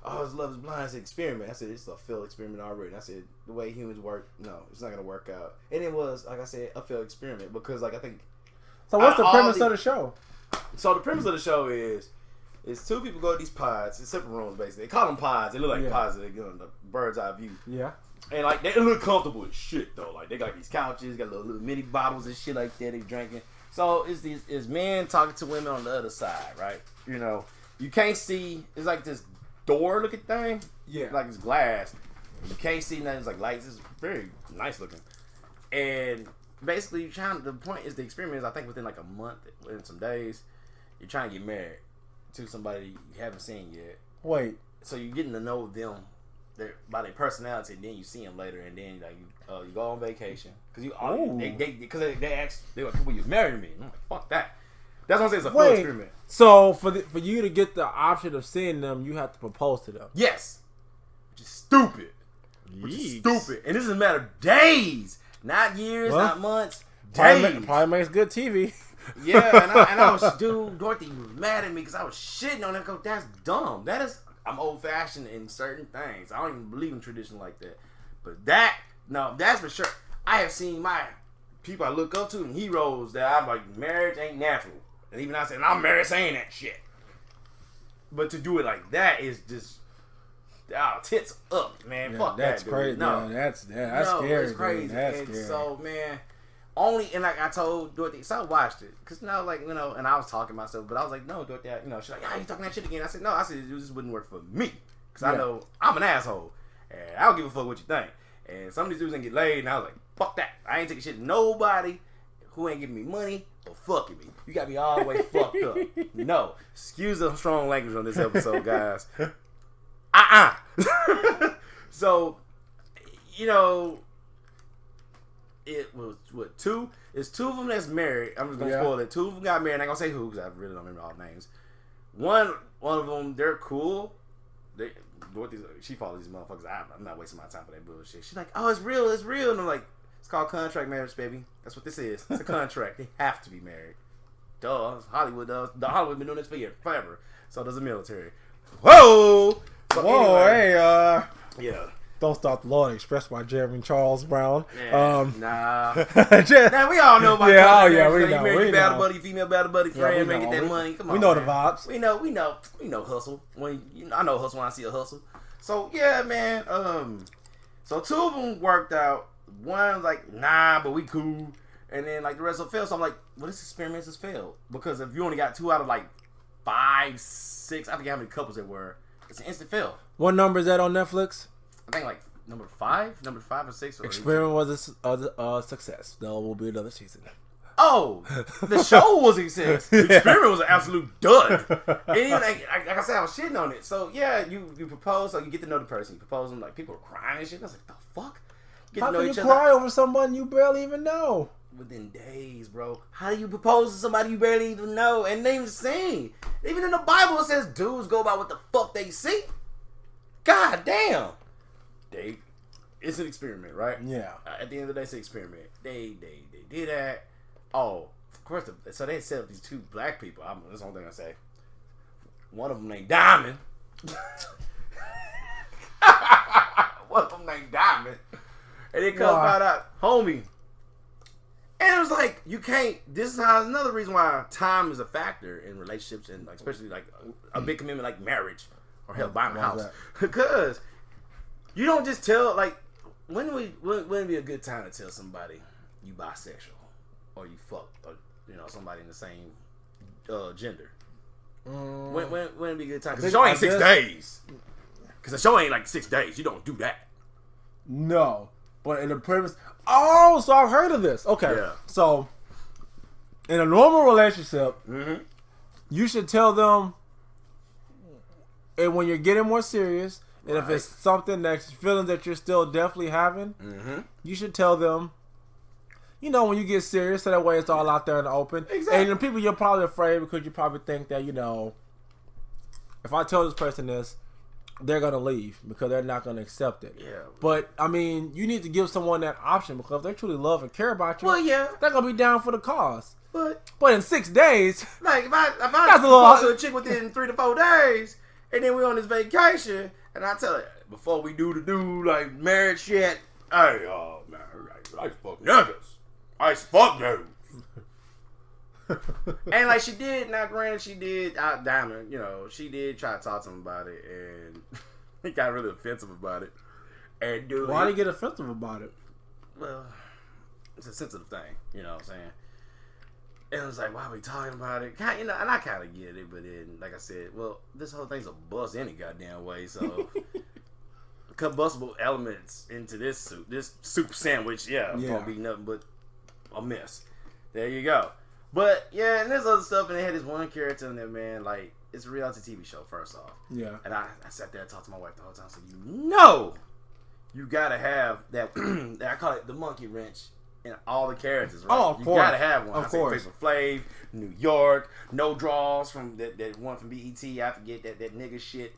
"Oh, it's Love Is Blind. It's an experiment." I said, "It's a failed experiment already." And I said, "The way humans work, no, it's not gonna work out." And it was, like I said, a failed experiment because, like, I think. So what's the premise of the show? So the premise of the show is two people go to these pods. It's separate rooms, basically. They call them pods. They look like pods. They get on the bird's eye view. Yeah. And like they look comfortable as shit though. Like they got these couches, got little mini bottles and shit like that. They drinking. So it's men talking to women on the other side, right? You can't see. It's like this door looking thing. Yeah. Like it's glass. You can't see nothing. It's like lights. It's very nice looking. And basically, the point is the experiment is I think within like a month, within some days, you're trying to get married to somebody you haven't seen yet. Wait. So you're getting to know them by their personality, and then you see them later, and then like you go on vacation because they ask will you marry me? And I'm like, fuck that. That's what I'm saying. It's a full experiment. So for you to get the option of seeing them, you have to propose to them. Yes, which is stupid. And this is a matter of days, not years, not months. Days. Probably makes good TV. Yeah, and I was, Dorothy was mad at me because I was shitting on that. Go, that's dumb. I'm old fashioned in certain things. I don't even believe in tradition like that. But that's for sure. I have seen my people I look up to and heroes that I'm like, marriage ain't natural. And even I said, I'm married saying that shit. But to do it like that is just, tits up, man. Yeah, fuck that's that. Crazy. No, that's scary. It's crazy. That's and scary. So, man. And like I told Dorothy, so I watched it. Because and I was talking to myself, but I was like, no, Dorothy, she's like, you talking that shit again? I said, no, it just wouldn't work for me. Because I know I'm an asshole. And I don't give a fuck what you think. And some of these dudes ain't get laid, and I was like, fuck that. I ain't taking shit to nobody who ain't giving me money or fucking me. You got me all the way fucked up. No. Excuse the strong language on this episode, guys. So, it was two? It's two of them that's married. I'm just gonna spoil it. Two of them got married. I ain't gonna say who because I really don't remember all the names. One of them, they're cool. She follows these motherfuckers. I'm not wasting my time for that bullshit. She's like, oh, it's real, and I'm like, it's called contract marriage, baby. That's what this is. It's a contract. They have to be married. Duh. Hollywood does. Hollywood been doing this forever. So does the military. Whoa. So Hey. Yeah. Don't Stop the Law Expressed by Jeremy Charles Brown. Nah. Now we all know about that. We know. You battle buddy, female battle buddy, friend, make that money. Come on, we know the vibes. We know hustle. I know hustle when I see a hustle. So yeah, man. So two of them worked out. One was like, nah, but we cool. And then like the rest of them failed. So I'm like, well, this experiment has failed because if you only got 2 out of like 5, 6, I forget how many couples there were. It's an instant fail. What number is that on Netflix? I think like number 5 or 6. Experiment was a success. There will be another season. Oh, the show was a success. The experiment was an absolute dud. And even like I said, I was shitting on it. So yeah, you propose, so you get to know the person. You propose them, like people are crying and shit. I was like, the fuck? How can you cry over someone you barely even know? Within days, bro. How do you propose to somebody you barely even know and they even sing? Even in the Bible it says dudes go by what the fuck they see. God damn. It's an experiment, right? Yeah. At the end of the day, it's an experiment. They did that. Oh, of course. So they set up these 2 black people. That's the only thing I say. One of them named Diamond. One of them named Diamond. And they come out, homie. And it was like, you can't. This is how another reason why time is a factor in relationships, and like, especially like a big commitment like marriage or hell, buying a house. Because you don't just tell, like, when would be a good time to tell somebody you bisexual or you fuck, or somebody in the same gender? When would be a good time? Because the show ain't 6 days. Because the show ain't like 6 days. You don't do that. No. But in the premise... Oh, so I've heard of this. Okay. Yeah. So, in a normal relationship, you should tell them, and when you're getting more serious, and if it's something that's feelings that you're still definitely having, you should tell them, when you get serious, so that way it's all out there in the open. Exactly. And the people, you're probably afraid because you probably think that, if I tell this person this, they're going to leave because they're not going to accept it. Yeah. But, I mean, you need to give someone that option because if they truly love and care about you, they're going to be down for the cause. But in 6 days... Like, if I propose to a chick within 3 to 4 days, and then we're on this vacation, and I tell her, before we do like, marriage shit, hey, man, I fuck niggas. I fuck dudes. And like she did, now granted she did out Diamond, she did try to talk to him about it, and he got really offensive about it. And dude, why did he get offensive about it? Well, it's a sensitive thing, you know what I'm saying? And it was like, why are we talking about it? And I kind of get it, but then, like I said, well, this whole thing's a bust any goddamn way, so combustible elements into this soup sandwich, gonna be nothing but a mess. There you go. But yeah, and there's other stuff, and they had this one character in there, man. Like, it's a reality TV show, first off. Yeah. And I sat there and talked to my wife the whole time. So you gotta have that. I call it the monkey wrench in all the characters. Right? Oh, of course. You gotta have one. Of course. Flav, New York, No Draws from that one from BET. I forget that nigga shit.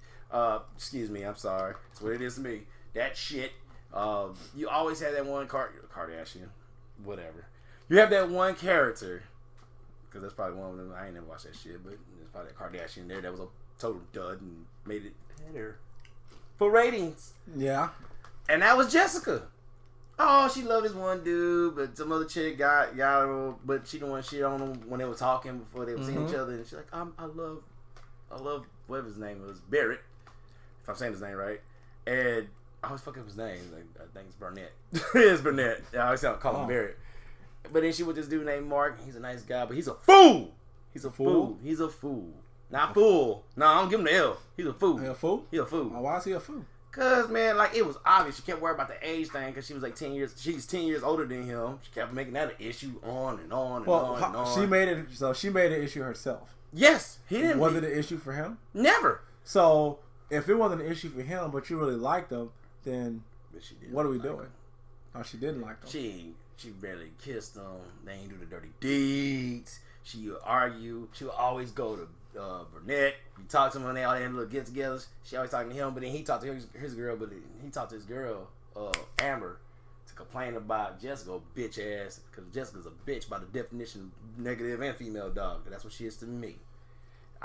Excuse me, I'm sorry. That's what it is to me. That shit. You always have that one Kardashian, whatever. You have that one character. Because that's probably one of them. I ain't never watched that shit, but there's probably that Kardashian there that was a total dud and made it better for ratings. Yeah. And that was Jessica. Oh, she loved this one dude, but some other chick got her, but she didn't want shit on him when they were talking before they were seeing each other. And she's like, I love whatever his name was, Barrett, if I'm saying his name right. And I always fuck up his name. Like, I think it's Burnett. It's Burnett. I always call him Barrett. But then she with this dude named Mark. He's a nice guy, but he's a fool. He's a fool. He's a fool. Not fool. No, I don't give him the L. He's a fool. He a fool? He a fool. Oh, why is he a fool? Cause man, like it was obvious. She kept worrying about the age thing because she was like 10 years. She's 10 years older than him. She kept making that an issue on and on and on and on. She made it. So she made an issue herself. Yes, he didn't. Was it an issue for him? Never. So if it wasn't an issue for him, but you really liked him, then what are we doing? Oh, she didn't like him. She barely kissed him. They ain't do the dirty deeds. She would argue. She would always go to Burnett. You talk to him when they all had little get-togethers. She always talking to him, but then he talked to his girl. But he talked to his girl, Amber, to complain about Jessica, bitch ass, because Jessica's a bitch by the definition of negative and female dog. That's what she is to me.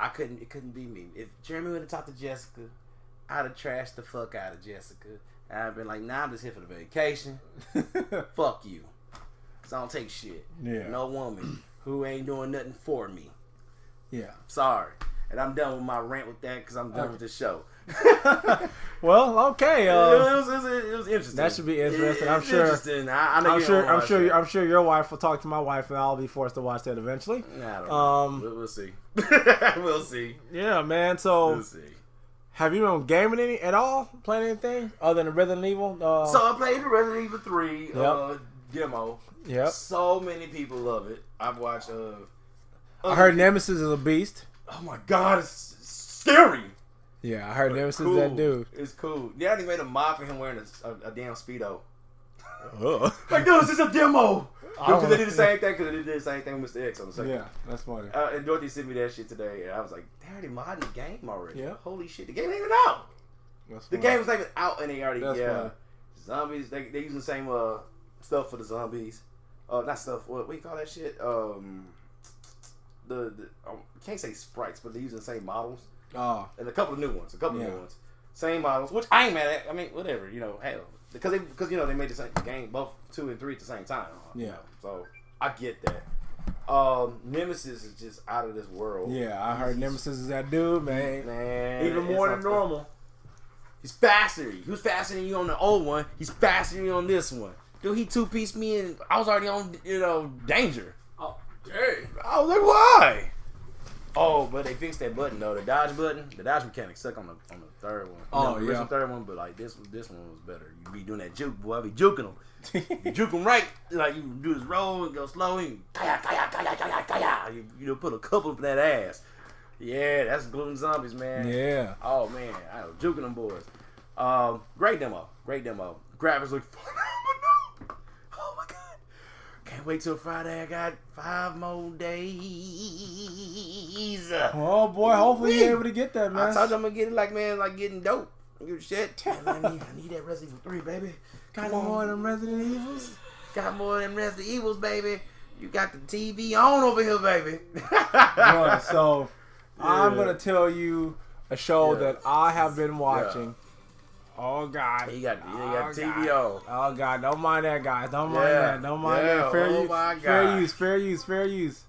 It couldn't be me. If Jeremy would have talked to Jessica, I'd have trashed the fuck out of Jessica. I'd been like, nah, I'm just here for the vacation. Fuck you. I don't take shit. Yeah. No woman who ain't doing nothing for me. Yeah. Sorry. And I'm done with my rant with that because I'm done with the show. Well, okay. It was interesting. That should be interesting. I'm sure. Interesting. I'm sure your wife will talk to my wife, and I'll be forced to watch that eventually. I don't know. We'll see. We'll see. Yeah, man. So. We'll see. Have you been gaming at all? Playing anything other than Resident Evil? So I played the Resident Evil 3 demo. Yep. So many people love it. I've watched. I heard Nemesis is a beast. Oh my god, it's scary. Yeah, I heard Nemesis is that dude. It's cool. They already made a mod for him wearing a damn Speedo. Like, dude, this is a demo. Because they did the same thing. Because they did the same thing with Mr. X on the second. Yeah, that's funny. And Dorothy sent me that shit today, and I was like, they already modded the game already. Yeah. Holy shit, the game ain't even out. The game was not even out, and they already zombies. They using the same stuff for the zombies. Not stuff. What do you call that shit? I can't say sprites, but they're using the same models. Oh. And a couple of new ones. New ones. Same models, which I ain't mad at. I mean, whatever. Hell, because they made the same game, both 2 and 3 at the same time. Yeah. So I get that. Nemesis is just out of this world. Yeah, I heard Nemesis is that dude, man. Even more than normal. He's faster. He was faster than you on the old one. He's faster than you on this one. Dude, he two-pieced me and I was already on, danger. Oh, dang. I was like, why? Oh, but they fixed that button though. The dodge button. The dodge mechanic suck on the third one. Oh, the original third one, but like this one was better. You be doing that juke, boy. I be juking them. You juke them right. Like you do this roll and go slow and you put a couple up in that ass. Yeah, that's gluten zombies, man. Yeah. Oh man, I was juking them boys. Great demo. Graphics look phenomenal. Oh my god. Can't wait till Friday. I got 5 more days. Oh boy, hopefully you're able to get that, man. I told you I'm gonna get it like getting dope. Give shit. Man, I need that Resident Evil 3, baby. Got more than Resident Evils? Got more than Resident Evils, baby. You got the TV on over here, baby. Right, so I'm gonna tell you a show that I have been watching. Yeah. Oh God! He got TV on. Oh God! Don't mind that, guys. Don't mind that. Don't mind that. Fair use.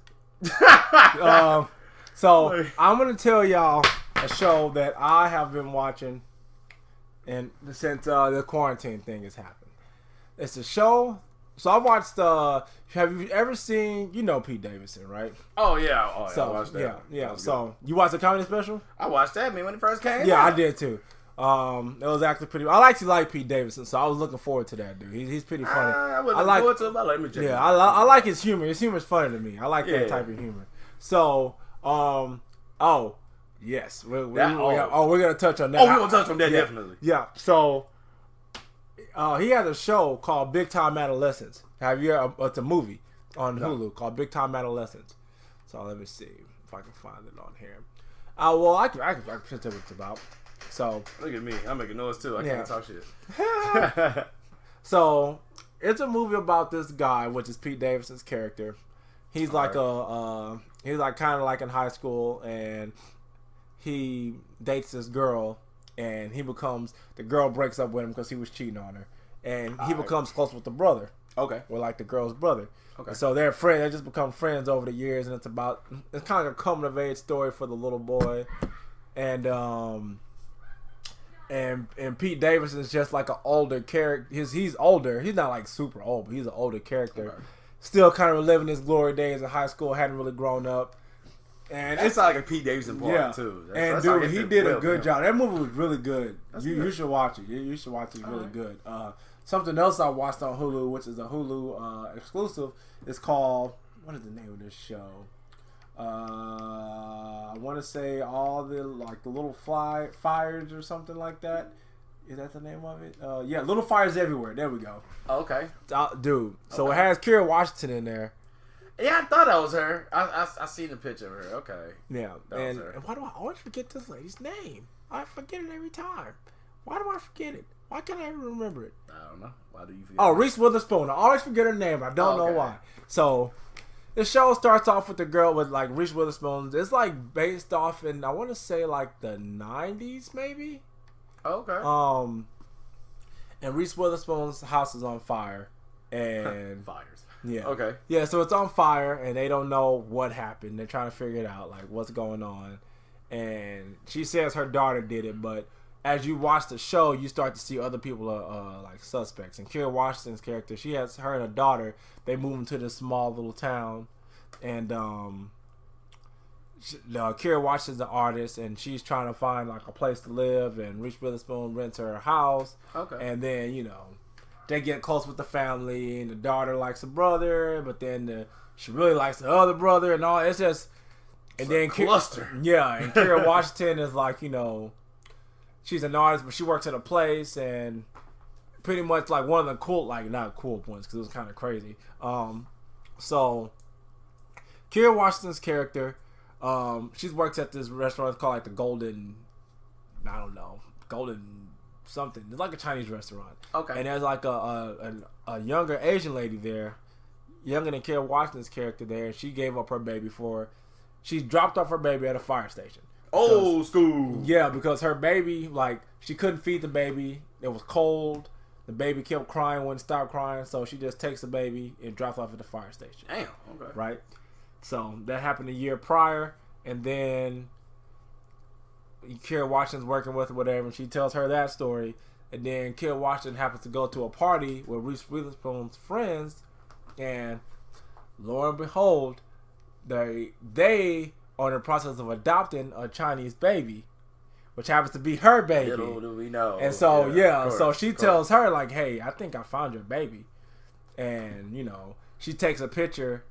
So I'm gonna tell y'all a show that I have been watching, and since the quarantine thing has happened. It's a show. So I watched. Have you ever seen? You know Pete Davidson, right? Oh yeah. So, I watched that. Yeah. So you watched the comedy special? I watched that, man, when it first came. Yeah, out. I did too. It was actually pretty. I actually like Pete Davidson, so I was looking forward to that dude. He's pretty funny. I wasn't looking forward to him. I like his humor. His humor's funny to me. I like that type of humor. So, yes, we're gonna touch on that. Oh, we're gonna touch on that definitely. Yeah. So, he has a show called Big Time Adolescence. Have you? It's a movie on Hulu called Big Time Adolescence. So let me see if I can find it on here. Well, I can present what it's about. So look at me, I'm making noise too. I can't talk shit. So it's a movie about this guy, which is Pete Davidson's character. He's kind of like in high school, and he dates this girl, and the girl breaks up with him because he was cheating on her, and he becomes close with the brother. Okay, or like the girl's brother. Okay, and so they're friends. They just become friends over the years, and it's kind of a coming of age story for the little boy, and Pete Davidson is just like an older character. He's older. He's not like super old, but he's an older character. Okay. Still kind of reliving his glory days in high school. Hadn't really grown up. And it's like a Pete Davidson part too. That's dude, he did a good job. That movie was really good. You should watch it. You should watch it. It's really good. Something else I watched on Hulu, which is a Hulu exclusive, is called, what is the name of this show? I want to say all the little fires or something like that. Is that the name of it? Yeah, Little Fires Everywhere. There we go. Oh, okay, dude. So it has Carole Baskin in there. Yeah, I thought that was her. I seen the picture of her. Okay. Yeah, and why do I always forget this lady's name? I forget it every time. Why do I forget it? Why can't I ever remember it? I don't know. Why do you forget? Oh, Reese Witherspoon. I always forget her name. I don't know why. So the show starts off with the girl with like Reese Witherspoon. It's like based off in, I want to say like the 90s maybe. Okay. And Reese Witherspoon's house is on fire. And fires. Yeah. Okay. Yeah, so it's on fire and they don't know what happened. They're trying to figure it out, like what's going on. And she says her daughter did it, but as you watch the show, you start to see other people like suspects. And Kerry Washington's character, she has her and her daughter. They move into this small little town, and Kerry Washington's an artist, and she's trying to find like a place to live. And Reese Witherspoon rents her a house. Okay. And then they get close with the family, and the daughter likes the brother, but then she really likes the other brother, and all. It's just, and then cluster. And Kerry Washington is like she's an artist, but she works at a place, and pretty much like one of the cool, like not cool points because it was kind of crazy. So Kerry Washington's character, she works at this restaurant called like the Golden something. It's like a Chinese restaurant. Okay. And there's like a younger Asian lady there, younger than Kerry Washington's character there, and she gave up her baby she dropped off her baby at a fire station. Old school. Yeah, because her baby, like, she couldn't feed the baby. It was cold. The baby kept crying, wouldn't stop crying, so she just takes the baby and drops off at the fire station. Damn. Okay. Right. So that happened a year prior, and then Kerry Washington's working with her, whatever, and she tells her that story, and then Kerry Washington happens to go to a party with Reese Witherspoon's friends, and lo and behold, they are in the process of adopting a Chinese baby, which happens to be her baby. Little do we know. And so so she tells her like, "Hey, I think I found your baby," and she takes a picture,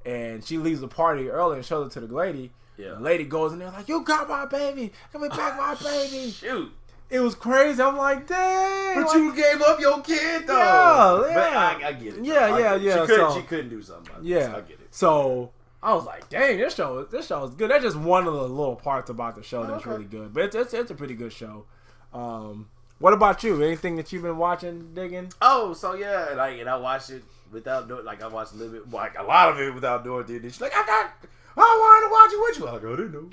and she leaves the party early and shows it to the lady. Yeah. The lady goes in there like, "You got my baby. Give me back my baby." Shoot. It was crazy. I'm like, dang. But you gave up your kid, though. Yeah. But I get it. Yeah. She couldn't do something about this. I get it. So I was like, dang, this show is good. That's just one of the little parts about the show that's really good. But it's a pretty good show. What about you? Anything that you've been watching, digging? Oh, so yeah, and I watched it without doing, I watched a little bit, a lot of it without doing it. She's like, I wanted to watch it with you. I go, I didn't know.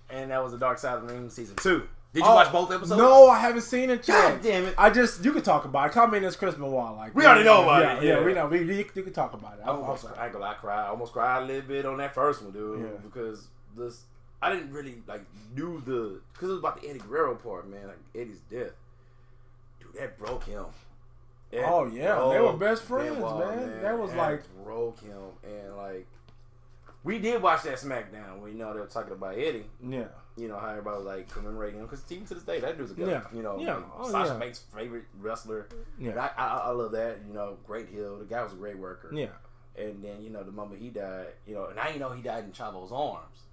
And that was The Dark Side of the Ring season 2. Did you watch both episodes? No, I haven't seen it yet. God damn it! You can talk about it. Come in as Chris Benoit, like we already know about it. Yeah, we know. You can talk about it. I ain't gonna lie, I almost cried a little bit on that first one, dude, because I didn't really do because it was about the Eddie Guerrero part, man, like Eddie's death. Dude, that broke him. They were best friends, man. That was broke him, and we did watch that SmackDown when they were talking about Eddie. Yeah. How everybody was commemorating him, because even to this day that dude's a guy. Sasha Banks' favorite wrestler. Yeah. I love that. Great heel. The guy was a great worker. Yeah. And then the moment he died, and he died in Chavo's arms.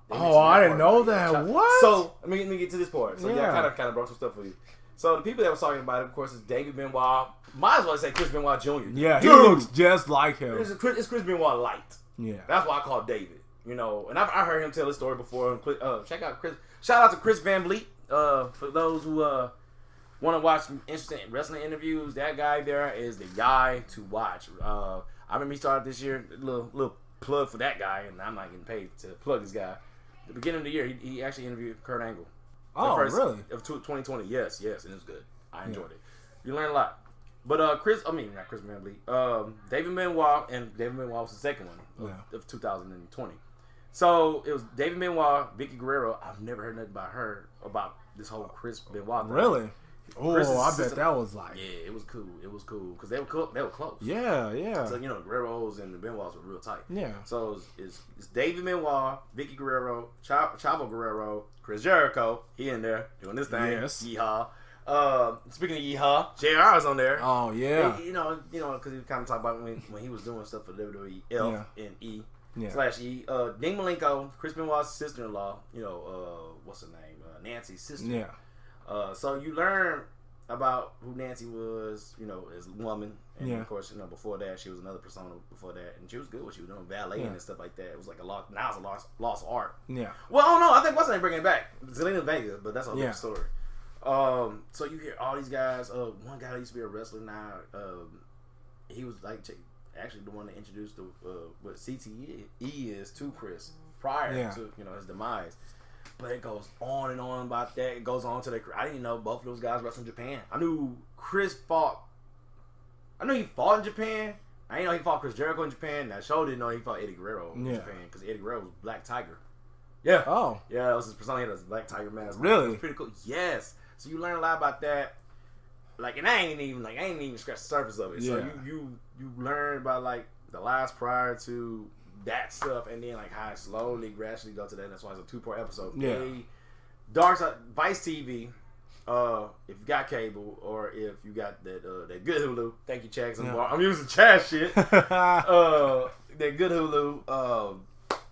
I didn't know that. What? So let me get to this part. So I kind of brought some stuff for you. So the people that were talking about it, of course, is David Benoit. Might as well say Chris Benoit Jr. Yeah, he looks just like him. It's Chris Benoit light. Yeah. That's why I call it David. And I heard him tell his story before. Check out Chris. Shout out to Chris Van Vliet. For those who want to watch some interesting wrestling interviews, that guy there is the guy to watch. I remember he started this year. Little plug for that guy, and I'm not getting paid to plug this guy. At the beginning of the year, he actually interviewed Kurt Angle. Really? Of 2020. Yes, and it was good. I enjoyed it. You learn a lot. But not Chris Van Vliet. David Benoit, and David Benoit was the second one of 2020. So it was David Benoit, Vicky Guerrero. I've never heard nothing about this whole Chris Benoit thing. Really? Oh, I bet that was it was cool. It was cool because they were close. Yeah. So the Guerreros and the Benoits were real tight. Yeah. So it's David Benoit, Vicky Guerrero, Chavo Guerrero, Chris Jericho. He in there doing this thing. Yes. Yeehaw. Speaking of yeehaw, JR is on there. Oh yeah. Because he kind of talked about when he was doing stuff for WWE F and E. Yeah. /E. Dean Malenko, Chris Benoit's sister-in-law. What's her name? Nancy's sister. Yeah. So you learn about who Nancy was. As a woman, and of course, before that, she was another persona. Before that, and she was good. What she was doing, ballet and stuff like that. It was like a lost. Now it's a lost art. Yeah. Well, I don't know. I think what's her name bringing it back? Zelina Vega, but that's a different story. So you hear all these guys. One guy that used to be a wrestler now. He was actually the one that introduced what CTE is to Chris prior to his demise. But it goes on and on about that. It goes on to I didn't know both of those guys wrestled in Japan. I knew Chris fought. I knew he fought in Japan. I didn't know he fought Chris Jericho in Japan. I sure didn't know he fought Eddie Guerrero in Japan, because Eddie Guerrero was Black Tiger. Yeah. Oh. Yeah, that was his persona. He had a Black Tiger mask. Really? It was pretty cool. Yes. So you learn a lot about that. And I ain't even scratched the surface of it. So you learn about the lives prior to that stuff, and then how it slowly, gradually go to that. That's why it's a 2-part episode. Yeah. Dark Side, Vice TV. If you got cable, or if you got that good Hulu. Thank you, Chaz. I'm using Chaz shit. That good Hulu.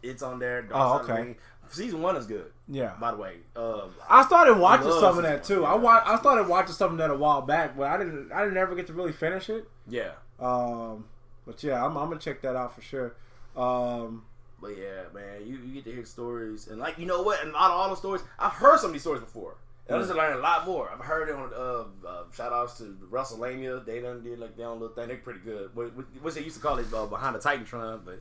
It's on there. Dark Side of the Ring. Season 1 is good. Yeah. By the way, I started watching some of that too. I started watching some of that a while back, but I didn't ever get to really finish it. Yeah. But yeah, I'm gonna check that out for sure. But yeah, man, you get to hear stories, and you know what? And out of all those stories, I've heard some of these stories before. And I just learned a lot more. I've heard it on shout outs to WrestleMania. They done did their own little thing. They're pretty good. What they used to call it behind the Titantron, but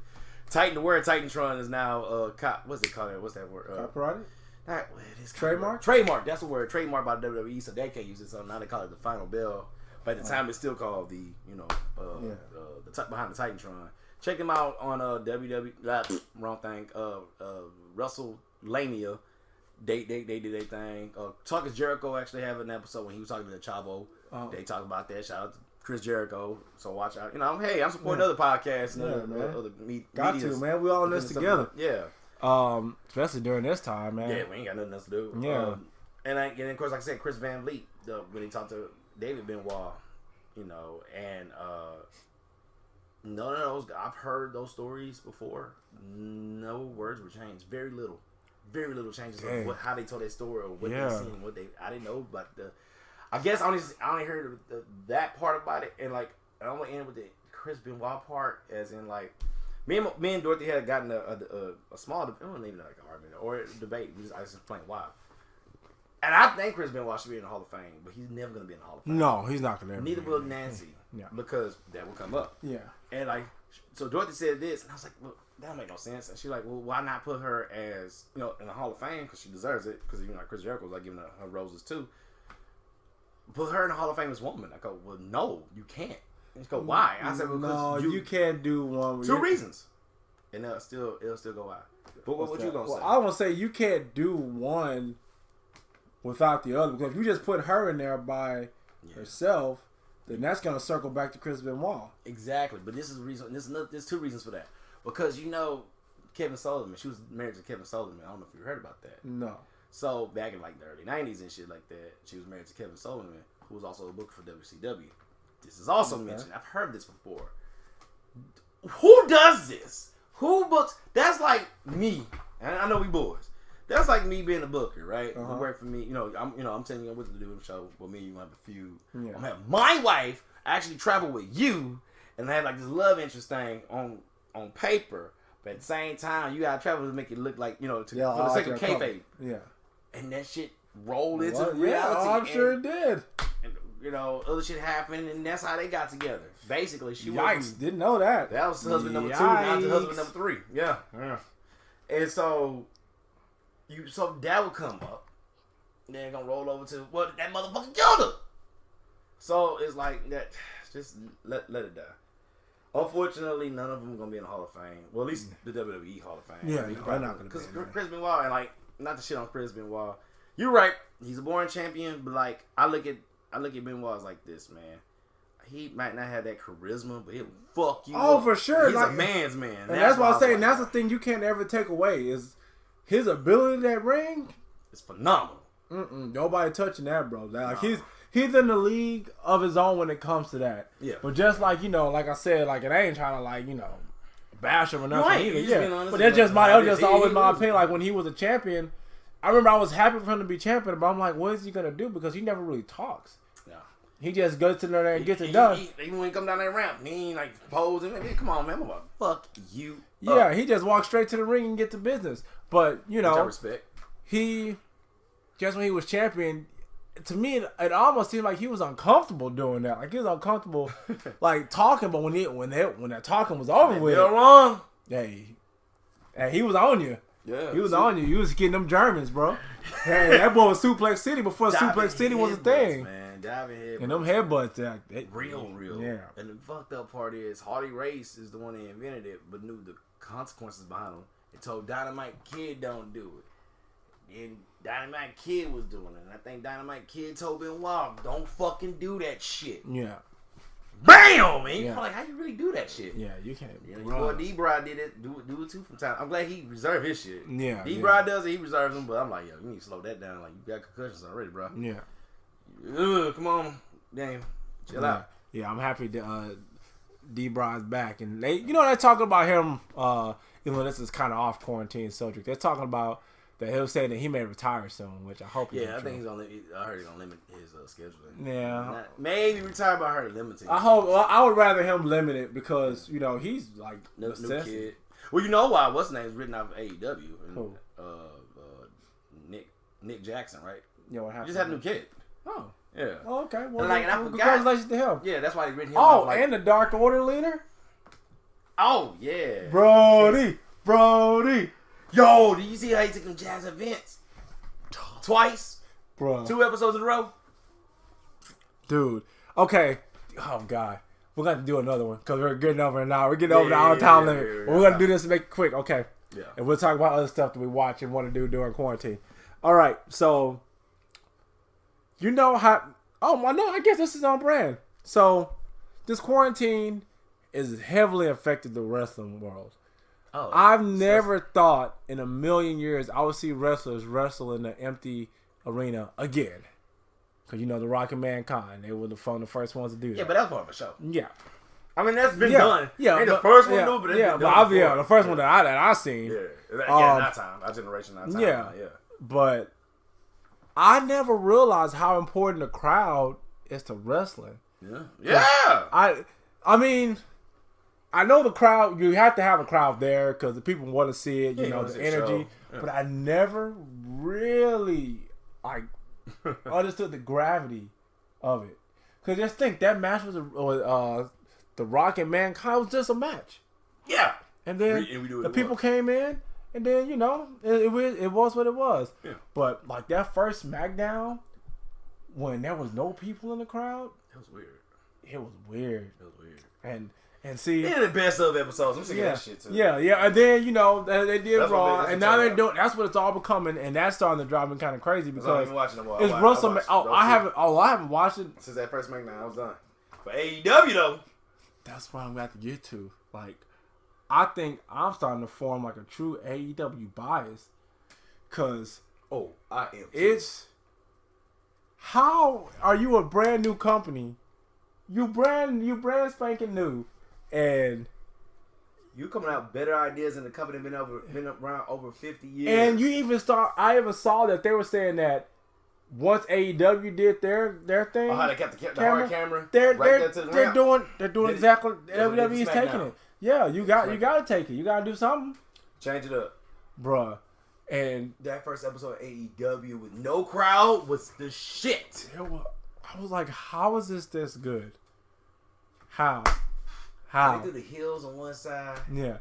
the word Titantron is now what's it called? What's that word? Copyrighted? It is trademark. Trademark. That's the word. Trademark by WWE. So they can't use it. So now they call it the Final Bell. But at the time, it's still called the behind the Titantron. Check them out on wrong thing. WrestleLania. They did their thing. Talk is Jericho actually have an episode when he was talking to the Chavo. They talk about that. Shout out to Chris Jericho. So watch out. You know, I'm supporting other podcasts and other Got medias. to, man. We all in this together. Yeah. Especially during this time, man. Yeah, we ain't got nothing else to do. Yeah. And of course, like I said, Chris Van Vliet, when he talked to David Benoit, you know, and none of those, I've heard those stories before. No words were changed. Very little changes of how they told their story or what they seen, I didn't know about the. I guess I only heard that part about it, and like I only end with the Chris Benoit part, as in like me and Dorothy had gotten a small, I don't even know, like an argument or a debate. I just explained why. And I think Chris Benoit should be in the Hall of Fame, but he's never going to be in the Hall of Fame. No, he's not going to. Neither will Nancy, because that will come up. Yeah. And like, so Dorothy said this, and I was like, well, that don't make no sense. And she's like, well, why not put her as, you know, in the Hall of Fame, because she deserves it, because even like Chris Jericho was like giving her roses too. Put her in the Hall of Fame as woman. I go, well, no, you can't. And she go, why? I said, well, no, you can't do one. Two reasons, and it'll still go out. But what you gonna say? I want to say you can't do one without the other, because if you just put her in there by herself, then that's gonna circle back to Chris Benoit. Exactly, but this is the reason. There's two reasons for that. Because you know, Kevin Sullivan, she was married to Kevin Sullivan. I don't know if you heard about that. No. So back in like the early '90s and shit like that, she was married to Kevin Sullivan, who was also a booker for WCW. This is also mentioned. I've heard this before. Who does this? Who books? That's like me. And I know we boys. That's like me being a booker, right? You work for me. I'm telling you what to do with the show. With me, you have a few. Yeah. I'm gonna have my wife actually travel with you, and have like this love interest thing on paper. But at the same time, you gotta travel to make it look like, for the sake of kayfabe. Yeah. And that shit rolled into reality. Yeah, I'm sure it did. And other shit happened, and that's how they got together. Basically, she didn't know that. That was husband number 2, now to husband number 3. Yeah. And so that would come up. And then gonna roll over to, well, that motherfucker killed her. So it's like that. Just let it die. Unfortunately, none of them are gonna be in the Hall of Fame. Well, at least the WWE Hall of Fame. Yeah, they're not gonna be. Because Chris Benoit, and like, not to shit on Chris Benoit, you're right. He's a boring champion, but like, I look at Benoit as like this, man. He might not have that charisma, but he'll fuck you up. For sure. He's like, a man's man. And that's why I'm saying, that's the thing you can't ever take away is his ability to that ring. It's phenomenal. Nobody touching that, bro. Like he's in the league of his own when it comes to that. Yeah. But just like, like I said, like, it ain't trying to, like, bash him or nothing either. Yeah. But that's just always my opinion. Like, when he was a champion, I remember I was happy for him to be champion, but I'm like, what is he going to do? Because he never really talks. Yeah. He just goes in there and gets it done. Even when he come down that ramp, he ain't like posing. Come on, man. I'm about to fuck you up. He just walks straight to the ring and get to business. But, which I respect. Just when he was champion, to me, it almost seemed like he was uncomfortable doing that. Like, he was uncomfortable, like, talking. But when that talking was over with, wrong. Hey, he was on you. Yeah, he was on you. You was getting them Germans, bro. Hey, that boy was Suplex City before Suplex City was a thing. Man, diving headbutts. And them headbutts, real. Yeah. And the fucked up part is Hardy Race is the one that invented it, but knew the consequences behind them. It told Dynamite Kid don't do it. And Dynamite Kid was doing it. And I think Dynamite Kid told Benoit, don't fucking do that shit. Yeah. Bam, man. Yeah. Like, how you really do that shit? Yeah, you can't. Your boy D-Bride did it. Do it too from time. I'm glad he reserved his shit. Yeah. D-Bride does it. He reserves them. But I'm like, yo, you need to slow that down. Like, you got concussions already, bro. Yeah. Come on. Damn. Chill out. Yeah, I'm happy that D-Bride's back. And they're talking about him, even though this is kind of off quarantine subject. They're talking about that he'll say that he may retire soon, which I hope. I think I heard he's gonna limit his scheduling. Yeah, maybe retire, but I heard limited. I would rather him limit it because he's like new kid. Well, you know why? What's his name is written out of AEW? Who? Nick Jackson, right? Yeah, what happened? He just had a new kid. Oh. Yeah. Oh, okay. Well, and I forgot. Congratulations to him. Yeah, that's why they written him. Oh, and the Dark Order leader. Oh yeah, Brody. Yo, did you see how he took them jazz events? Twice? Bro. 2 episodes in a row? Dude. Okay. Oh God, we're gonna do another one because we're getting over an hour. We're getting over the hour time limit. We're gonna do this and make it quick. Okay. Yeah. And we'll talk about other stuff that we watch and want to do during quarantine. All right. So, you know how? Oh my no! I guess this is on brand. So, this quarantine is heavily affected the wrestling world. Oh, I've never thought in a million years I would see wrestlers wrestle in an empty arena again. Because, the Rock and Mankind, they were the first ones to do that. Yeah, but that's part of a show. Yeah. I mean, that's been done. Yeah, the first one, but it's been done. The first one that I seen. Yeah, our time, our generation, our time. Yeah. But I never realized how important the crowd is to wrestling. Yeah. I mean, I know the crowd, you have to have a crowd there because the people want to see it, the energy. Yeah. But I never really, understood the gravity of it. Because just think, that match was The Rock and Mankind was just a match. Yeah. And then the people came in, and then, it was what it was. Yeah. But, that first SmackDown, when there was no people in the crowd. It was weird. And see, they're the best of episodes. I'm sick of that shit too. Yeah. And then they did Raw, and now they're doing. That's what it's all becoming, and that's starting to drive me kind of crazy because it's WrestleMania. I haven't watched it since that first SmackDown. I was done. But AEW though, that's what I'm about to get to. I think I'm starting to form a true AEW bias, cause I am. It's how are you a brand new company? You brand spanking new. And you coming out better ideas than the company been around over 50 years. And you even I even saw that they were saying that once AEW did their thing, how they kept the hard camera, they're doing exactly WWE's taking it. Yeah, you got to take it. You got to do something. Change it up, bruh. And that first episode of AEW with no crowd was the shit. I was like, how is this good? How? They do the heels on one side. Yeah.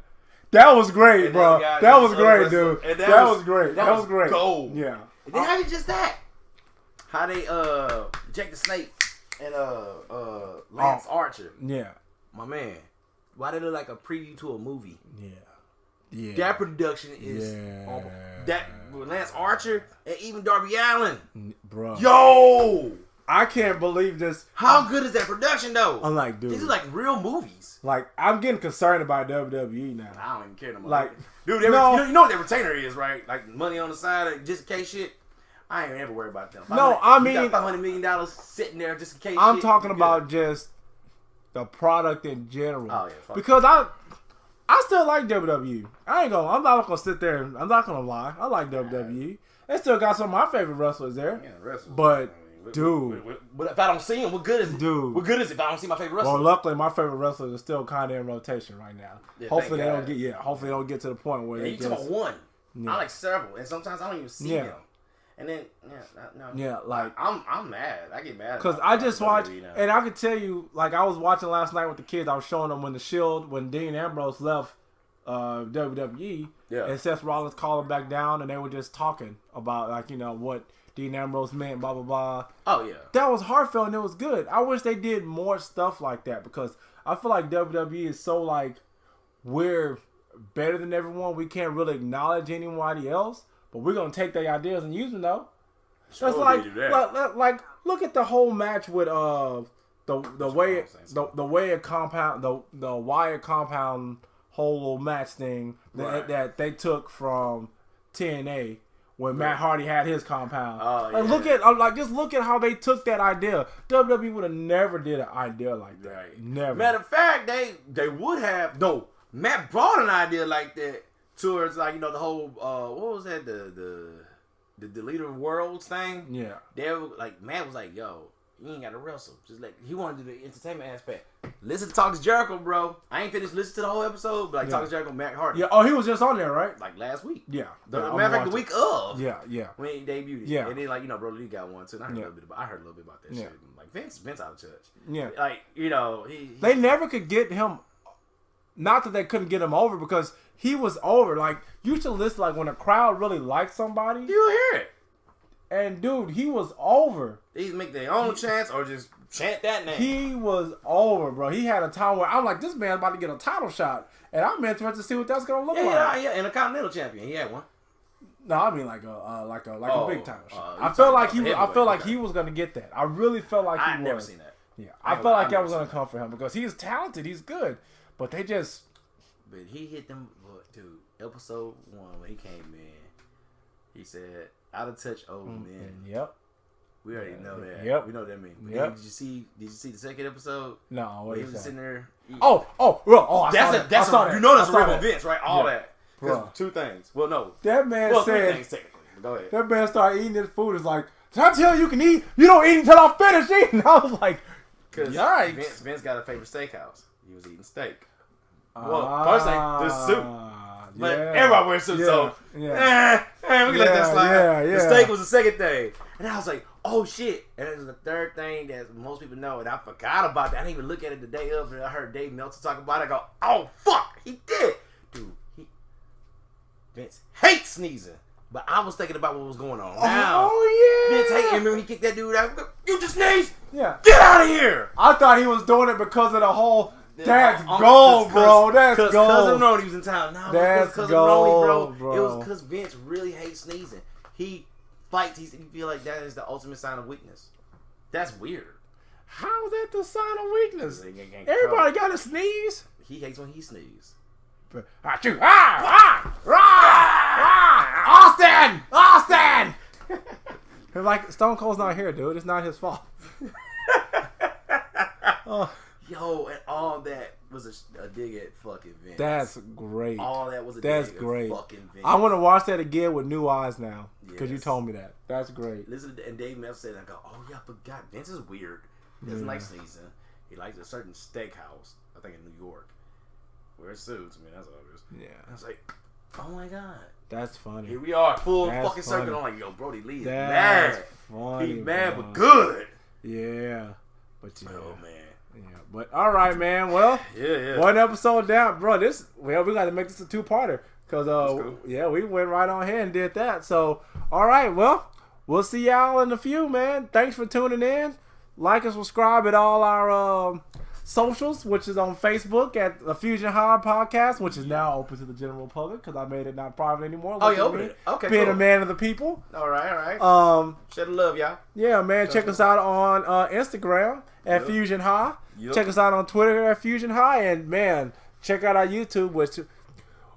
That was great, bro. That was great, dude. That was great. That was great. Gold. Yeah. And then how you just that? How they Jake the Snake and Lance Archer. Yeah. My man. Why they look like a preview to a movie? Yeah. That production is that with Lance Archer and even Darby Allin. Bro. Yo! I can't believe this. How good is that production, though? I'm like, dude. These are real movies. I'm getting concerned about WWE now. I don't even care no more. Dude, you know what their retainer is, right? Money on the side, just in case shit. I ain't ever worried about them. I mean, you got $500 million sitting there just in case. I'm talking about just the product in general. Oh yeah, because I still like WWE. I'm not gonna sit there. I'm not gonna lie. I like WWE. They still got some of my favorite wrestlers there. Yeah, wrestlers. But. Dude, if I don't see him, what good is it? Dude, what good is it if I don't see my favorite wrestler? Well, luckily, my favorite wrestlers are still kind of in rotation right now. Yeah, hopefully, they don't get to the point where you talk about one. Yeah. I like several, and sometimes I don't even see them. And then, I'm mad. I get mad because I just watch, and I could tell you, I was watching last night with the kids. I was showing them when Dean Ambrose left WWE, and Seth Rollins called him back down, and they were just talking about what Dean Ambrose meant, blah, blah, blah. Oh, yeah. That was heartfelt and it was good. I wish they did more stuff like that because I feel like WWE is so, we're better than everyone. We can't really acknowledge anybody else, but we're going to take their ideas and use them, though. Sure, that's look at the whole match with the wire compound whole little match thing that they took from TNA. When Matt Hardy had his compound. Look at how they took that idea. WWE would have never did an idea like that. Right. Never. Matter of fact, they would have. No, Matt brought an idea like that towards the whole what was that the Leader of Worlds thing. Yeah. They were Matt was like, yo, you ain't got to wrestle. Just he wanted to do the entertainment aspect. Listen to Talk to Jericho, bro. I ain't finished listening to the whole episode, but Talk to Jericho, Matt Hardy. Yeah. Oh, he was just on there, right? Last week. Yeah. Matter of fact, the week of. Yeah. When he debuted it. Yeah. And then Bro Lee got one too. And I heard a little bit about that shit. Vince out of touch. Yeah. They never could get him. Not that they couldn't get him over because he was over. You should listen. When a crowd really likes somebody, you'll hear it. And dude, he was over. They either make their own chance or just chant that name. He was over, bro. He had a time where I'm like, this man's about to get a title shot, and I'm interested to see what that's gonna look like. Yeah, and a Continental champion. He had one. No, I mean like a big title shot. I felt like he was gonna get that. I really felt like he was. I've never seen that. Yeah, I felt like that was gonna come for him because he's talented. He's good, but they just. But he hit them, dude. Episode 1 when he came in, he said, "Out of touch, old man." Yep. We already know that. Yep. We know what that means. Yep. Did you see the second episode? No. What he was sitting there. That's a, you know that's a real events, right? All that. Bro. Two things. Well, no. That man said. 3 things technically. Go ahead. That man started eating his food. It's like, did I tell you can eat? You don't eat until I finish eating. I was like, yikes. Vince got a favorite steakhouse. He was eating steak. Well, first thing, the suit. But everybody wears suits, so we can let that slide. The steak was the second thing. And I was like, oh shit. And it was the third thing that most people know, and I forgot about that. I didn't even look at it the day of, and I heard Dave Meltzer talk about it. I go, oh fuck, he did. Dude, Vince hates sneezing. But I was thinking about what was going on now. Oh, yeah. Vince hates him when he kicked that dude out. You just sneezed? Yeah. Get out of here. I thought he was doing it because of the whole... That's gold, bro. That's gold. Because Cousin Ronnie was in town. No, that's Cousin gold, bro. It was because Vince really hates sneezing. He fights. He feel like that is the ultimate sign of weakness. That's weird. How is that the sign of weakness? Everybody got to sneeze. He hates when he sneezes. Austin! Like, Stone Cold's not here, dude. It's not his fault. Yo, and all that was a dig at fucking Vince. That's great. All that was a dig at fucking Vince. I want to watch that again with new eyes now because you told me that. That's great. Listen, and Dave Meltzer said, I go, oh yeah, I forgot. Vince is weird. He doesn't like sneezing. He likes a certain steakhouse, I think in New York. Wears suits. I mean, that's obvious. Yeah. I was like, oh my god. That's funny. Here we are, full That's fucking funny. circle. I'm like, yo, Brody Lee is That's mad. Funny, He's mad, bro. but good. Yeah. But Oh man. Yeah, but all right, man. Well, one episode down, bro. We got to make this a 2-parter because cool. We went right on here and did that. So, all right, well, we'll see y'all in a few, man. Thanks for tuning in. Like and subscribe at all our socials, which is on Facebook at the Fusion High Podcast, which is now open to the general public because I made it not private anymore. Oh, you opened it? Okay, being cool. a man of the people. All right. Share the love, y'all. Yeah, man. Check us out on Instagram at Fusion High. Yep. Check us out on Twitter at Fusion High, and man, check out our YouTube, which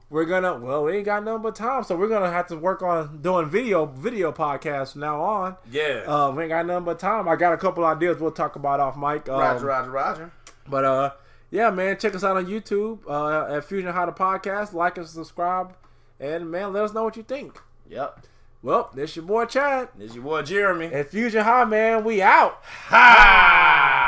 we ain't got nothing but time, so we're gonna have to work on doing video podcasts from now on. Yeah. We ain't got nothing but time. I got a couple ideas we'll talk about off mic. Roger. But yeah, man, check us out on YouTube at Fusion High the Podcast. Like and subscribe, and man, let us know what you think. Yep. Well, this your boy Chad. This your boy Jeremy. At Fusion High, man, we out. Ha!